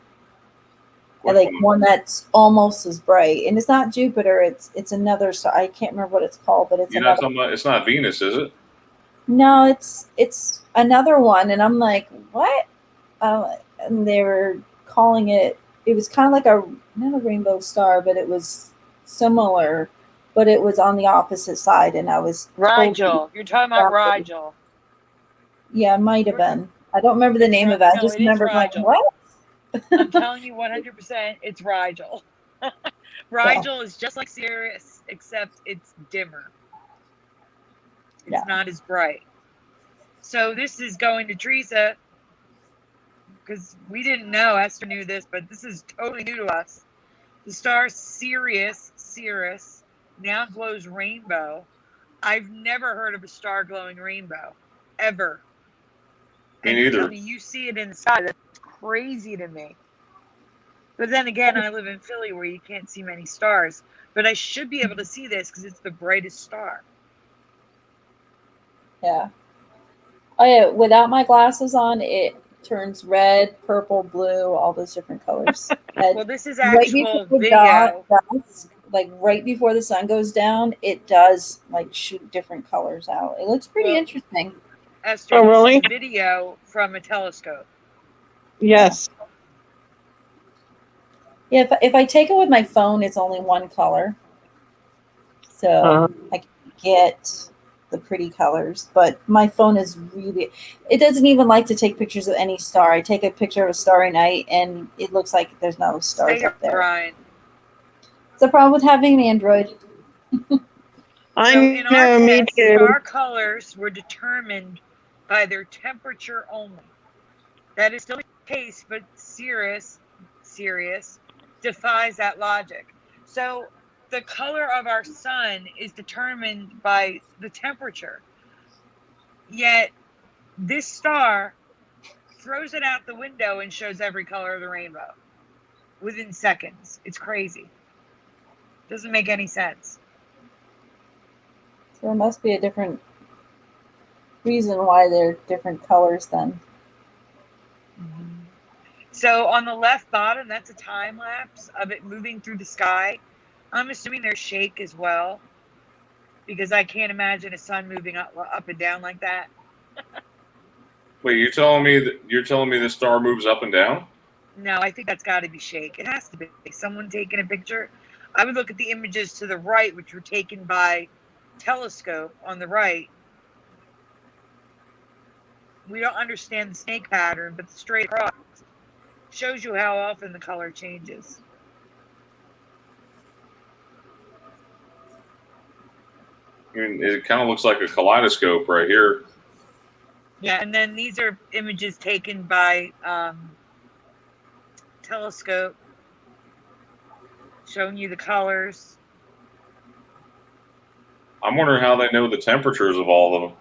And like one that's almost as bright, and it's not Jupiter; it's another star. I can't remember what it's called, but it's You're another. not talking about, it's not Venus, is it? No, it's another one, and I'm like, what? And they were calling it. It was kind of like not a rainbow star, but it was similar, but it was on the opposite side, and I was Rigel. You're talking about Rigel. Yeah, it might have been. I don't remember the name of it. I No, just it is remember going, Rigel. what? I'm telling you 100% it's Rigel. Rigel is just like Sirius, except it's dimmer. It's not as bright. So this is going to Teresa, because we didn't know, Esther knew this, but this is totally new to us. The star Sirius now glows rainbow. I've never heard of a star glowing rainbow, ever. Me and neither. Tell me you see it in the sky. That's crazy to me. But then again, I live in Philly where you can't see many stars. But I should be able to see this because it's the brightest star. Yeah. Oh, yeah. Without my glasses on, it turns red, purple, blue, all those different colors. Well, this is actual video. Like right before the sun goes down, it does like shoot different colors out. It looks pretty interesting. Esther, Oh, really? This is video from a telescope. Yes. Yeah, if I take it with my phone, it's only one color. So I can get the pretty colors. But my phone is really, it doesn't even like to take pictures of any star. I take a picture of a starry night and it looks like there's no stars up there. Brian. It's the problem with having an Android. I in know, our me test, too. star colors were determined by their temperature only. That is still the case, but Sirius defies that logic. So the color of our sun is determined by the temperature. Yet this star throws it out the window and shows every color of the rainbow within seconds. It's crazy. Doesn't make any sense. So there must be a different reason why they're different colors then. So on the left bottom, that's a time lapse of it moving through the sky. I'm assuming there's shake as well, because I can't imagine a sun moving up and down like that. Wait, you're telling me the star moves up and down? No, I think that's got to be shake. It has to be someone taking a picture. I would look at the images to the right, which were taken by telescope on the right. We don't understand the snake pattern, but the straight across shows you how often the color changes. I mean, it kind of looks like a kaleidoscope right here. Yeah, and then these are images taken by telescope, showing you the colors. I'm wondering how they know the temperatures of all of them.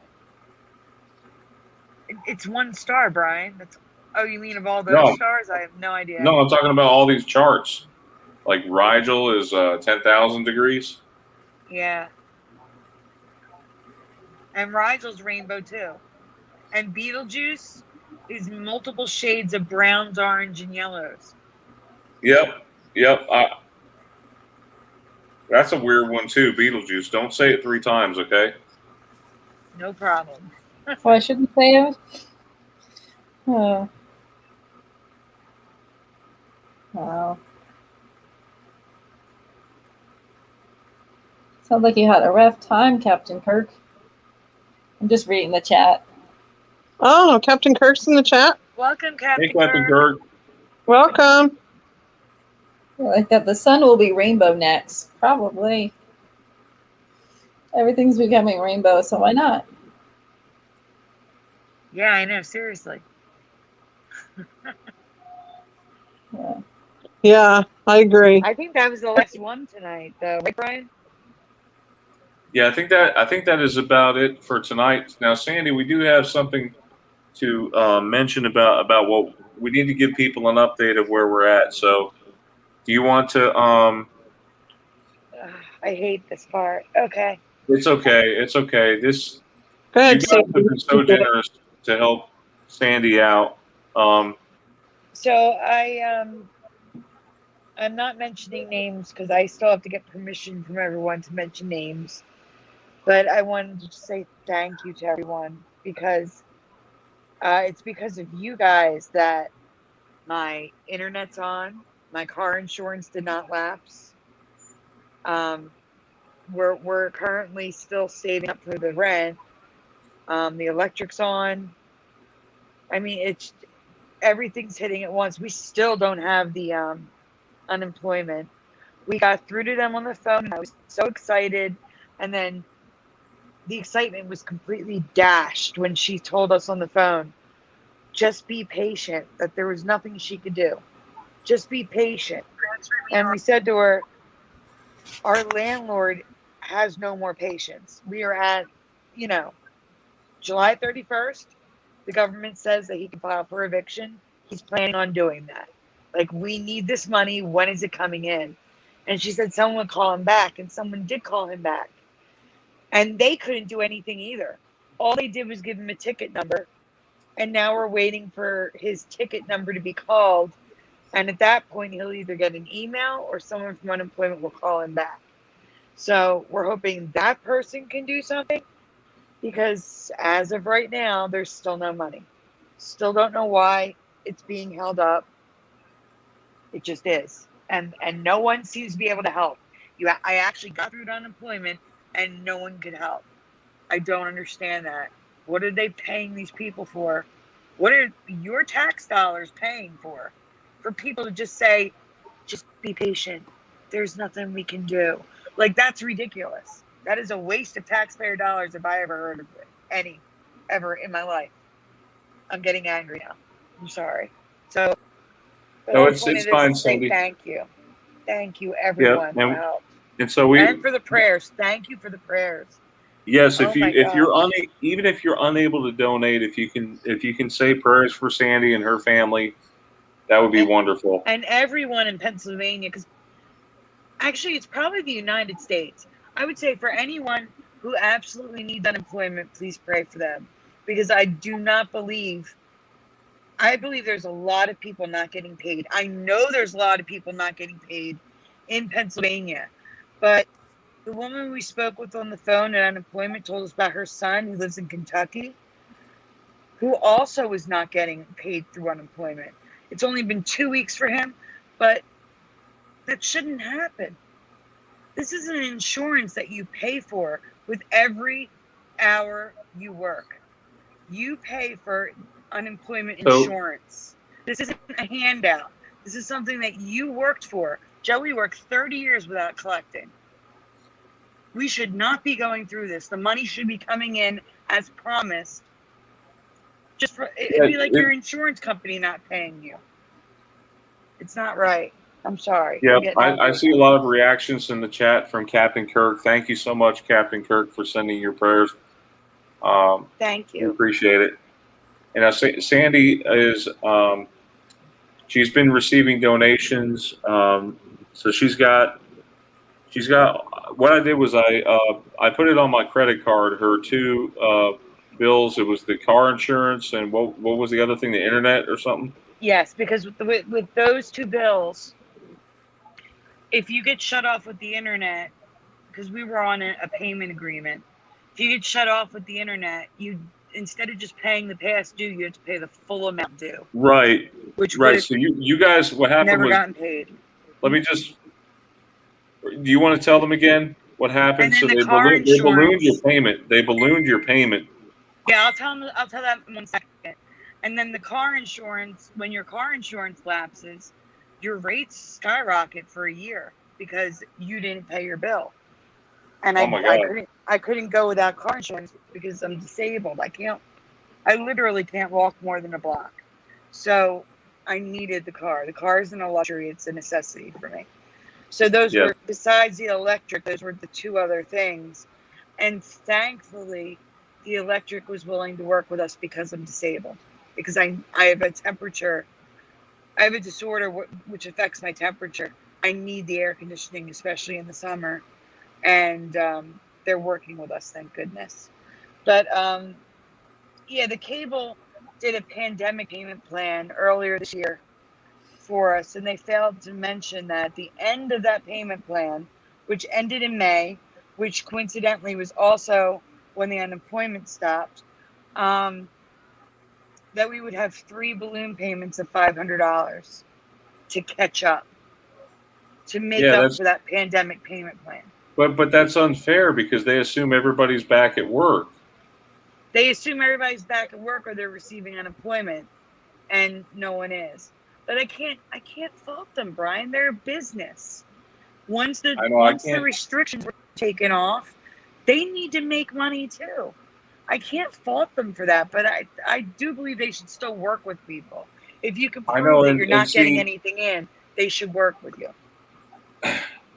It's one star, Brian. Oh, you mean of all those stars? I have no idea. No, I'm talking about all these charts. Like Rigel is 10,000 degrees. Yeah. And Rigel's rainbow too. And Betelgeuse is multiple shades of browns, orange, and yellows. Yep. That's a weird one too, Betelgeuse. Don't say it 3 times, okay? No problem. So I shouldn't say it? Oh. Wow. Sounds like you had a rough time, Captain Kirk. I'm just reading the chat. Oh, Captain Kirk's in the chat. Welcome, Captain Hey, Captain Kirk. Kirk. Welcome. Like that, the sun will be rainbow next. Probably. Everything's becoming rainbow, so why not? Yeah, I know. Seriously. Yeah. Yeah, I agree. I think that was the last one tonight, though. Right, Brian? Yeah, I think that is about it for tonight. Now, Sandy, we do have something to mention about what we need to give people an update of where we're at. So, do you want to? I hate this part. Okay. It's okay. It's okay. This Go you ahead, guys have Sandy. been so generous to help Sandy out. So I'm not mentioning names because I still have to get permission from everyone to mention names. But I wanted to say thank you to everyone because it's because of you guys that my internet's on, my car insurance did not lapse. We're currently still saving up for the rent. The electric's on. I mean, everything's hitting at once. We still don't have the unemployment. We got through to them on the phone. And I was so excited, and then the excitement was completely dashed when she told us on the phone, just be patient, that there was nothing she could do. Just be patient. And we said to her, our landlord has no more patience. We are at, July 31st. The government says that he can file for eviction. He's planning on doing that. Like, we need this money. When is it coming in? And she said someone would call him back, and someone did call him back. And they couldn't do anything either. All they did was give him a ticket number. And now we're waiting for his ticket number to be called. And at that point, he'll either get an email or someone from unemployment will call him back. So we're hoping that person can do something, because as of right now, there's still no money. Still don't know why it's being held up. It just is. And no one seems to be able to help. I actually got through to unemployment and no one could help. I don't understand that. What are they paying these people for? What are your tax dollars paying for? For people to just say, just be patient. There's nothing we can do. Like, that's ridiculous. That is a waste of taxpayer dollars if I ever heard of it. Any, ever in my life. I'm getting angry now. I'm sorry. So the No, whole it's point of this fine, is to say Sandy. thank you. Thank you, Yeah, everyone who helped. and so we And for the prayers. Thank you for the prayers. yes, Oh my if you're gosh. even if you're unable to donate, if you can say prayers for Sandy and her family, that would be wonderful. And everyone in Pennsylvania, because actually it's probably the United States. I would say for anyone who absolutely needs unemployment, please pray for them. Because I believe there's a lot of people not getting paid. I know there's a lot of people not getting paid in Pennsylvania. But the woman we spoke with on the phone at unemployment told us about her son who lives in Kentucky, who also is not getting paid through unemployment. It's only been 2 weeks for him, but that shouldn't happen. This is an insurance that you pay for with every hour you work. You pay for unemployment So insurance. This isn't a handout. This is something that you worked for. Joey worked 30 years without collecting. We should not be going through this. The money should be coming in as promised. It'd be like your insurance company not paying you. It's not right. I'm sorry. yeah, I'm getting I see a lot of reactions in the chat from Captain Kirk. Thank you so much, Captain Kirk, for sending your prayers. Thank We you. appreciate it. And Sandy is she's been receiving donations. So she's got what I did was I put it on my credit card. Her two bills. It was the car insurance and what was the other thing? The internet or something. Yes, because with those two bills, if you get shut off with the internet, because we were on a payment agreement, if you get shut off with the internet, you instead of just paying the past due, you have to pay the full amount due. Right. Which right. So you guys, what happened never was, gotten paid. let me just. Do you want to tell them again what happened? And then So the they car ballooned your insurance. payment. They ballooned your payment. Yeah, I'll tell that in 1 second. And then the car insurance, when your car insurance lapses, your rates skyrocket for a year because you didn't pay your bill. And Oh my God. I couldn't go without car insurance because I'm disabled. I literally can't walk more than a block. So I needed the car. The car isn't a luxury, it's a necessity for me. So those Yes. were, besides the electric, those were the two other things. And thankfully, the electric was willing to work with us because I'm disabled. Because I have a temperature, I have a disorder which affects my temperature. I need the air conditioning, especially in the summer. And they're working with us, thank goodness. But yeah, the cable did a pandemic payment plan earlier this year for us, and they failed to mention that at the end of that payment plan, which ended in May, which coincidentally was also when the unemployment stopped, that we would have 3 balloon payments of $500 to catch up, to make up for that pandemic payment plan. But that's unfair because they assume everybody's back at work. They assume everybody's back at work or they're receiving unemployment, and no one is. But I can't fault them, Brian. They're a business. Once the restrictions were taken off, they need to make money too. I can't fault them for that, but I do believe they should still work with people. If you can prove that you're not getting anything in, they should work with you.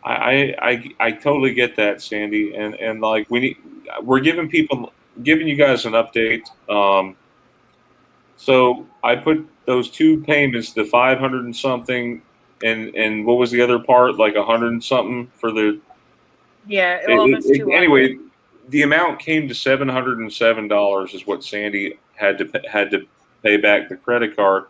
I totally get that, Sandy, and like we're giving you guys an update. So I put those two payments, the 500 and something, and what was the other part? Like 100 and something for the. Yeah, almost 200. Anyway, the amount came to $707 is what Sandy had to pay back the credit card.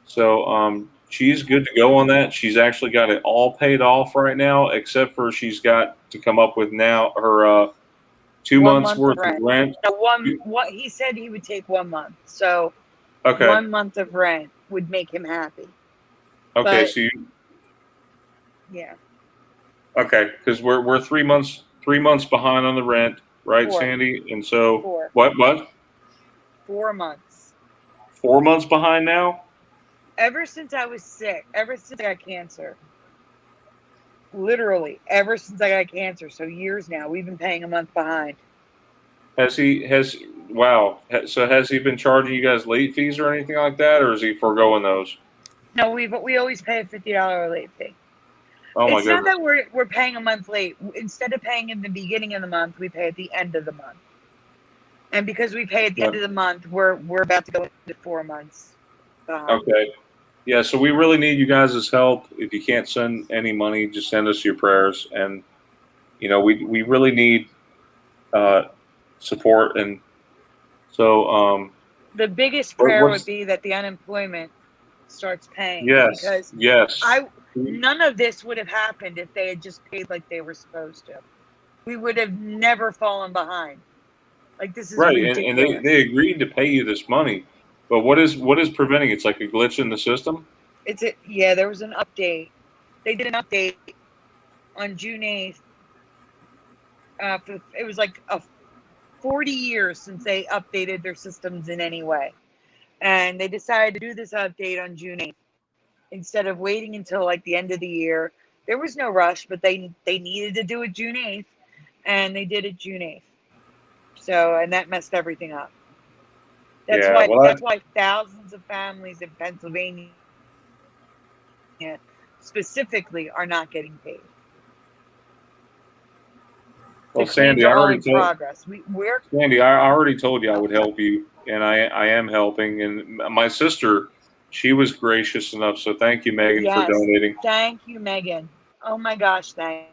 So she's good to go on that. She's actually got it all paid off right now, except for she's got to come up with now her 2 months worth of rent. What he said he would take 1 month. So okay. 1 month of rent would make him happy. Okay, but, so yeah. Okay, because we're 3 months behind on the rent, right, 4. Sandy? And so 4. What? 4 months. 4 months behind now? Ever since I was sick, ever since I got cancer. Literally, ever since I got cancer, so years now, we've been paying a month behind. Wow. So has he been charging you guys late fees or anything like that, or is he foregoing those? No, we always pay a $50 late fee. Oh my It's not goodness. that we're paying a month late. Instead of paying in the beginning of the month, we pay at the end of the month. And because we pay at the end of the month, we're about to go into 4 months behind. Okay. Yeah, so we really need you guys' help. If you can't send any money, just send us your prayers. And, we really need support. And so, The biggest prayer would be that the unemployment starts paying. yes, Because yes. none of this would have happened if they had just paid like they were supposed to. We would have never fallen behind. Like, this is Right, ridiculous. and they agreed to pay you this money, but what is preventing? It's like a glitch in the system. There was an update. They did an update on June 8th. It was like 40 years since they updated their systems in any way, and they decided to do this update on June 8th instead of waiting until like the end of the year. There was no rush, but they needed to do it June 8th, and they did it June 8th. So, and that messed everything up. That's why thousands of families in Pennsylvania specifically are not getting paid. Well, The Sandy, claims are all in progress. Sandy, I already told you I would help you, and I am helping. And my sister, she was gracious enough. So thank you, Megan, for donating. Thank you, Megan. Oh my gosh, thank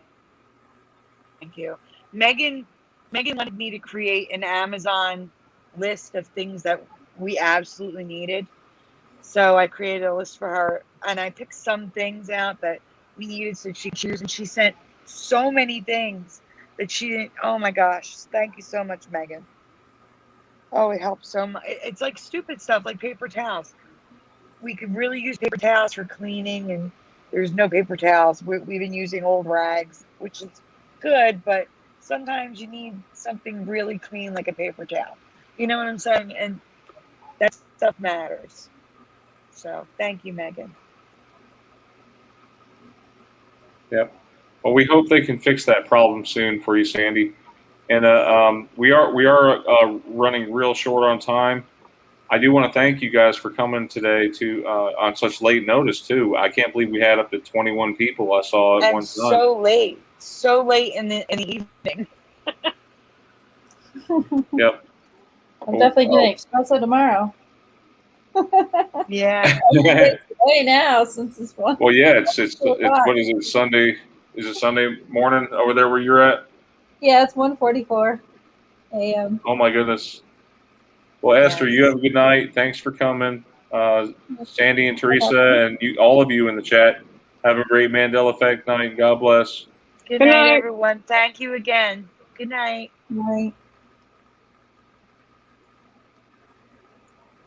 you. Megan wanted me to create an Amazon list of things that we absolutely needed. So I created a list for her, and I picked some things out that we needed so she could choose, and she sent so many things that she didn't. Oh my gosh, thank you so much, Megan. Oh, it helps so much. It's like stupid stuff like paper towels. We could really use paper towels for cleaning, and there's no paper towels. We've been using old rags, which is good, but sometimes you need something really clean like a paper towel. You know what I'm saying? And that stuff matters. So thank you, Megan. Yep. Well, we hope they can fix that problem soon for you, Sandy. And we are running real short on time. I do want to thank you guys for coming today to on such late notice too. I can't believe we had up to 21 people I saw at one time. So late in the evening. Yep. I'm definitely getting espresso tomorrow. Yeah. Today now since it's one. Well, yeah, it's what is it, Sunday? Is it Sunday morning over there where you're at? Yeah, it's 1:44 a.m. Oh my goodness. Well, Esther, you have a good night. Thanks for coming. Sandy and Teresa and all of you in the chat, have a great Mandela Effect night. God bless. Good night, everyone. Thank you again. Good night. Night.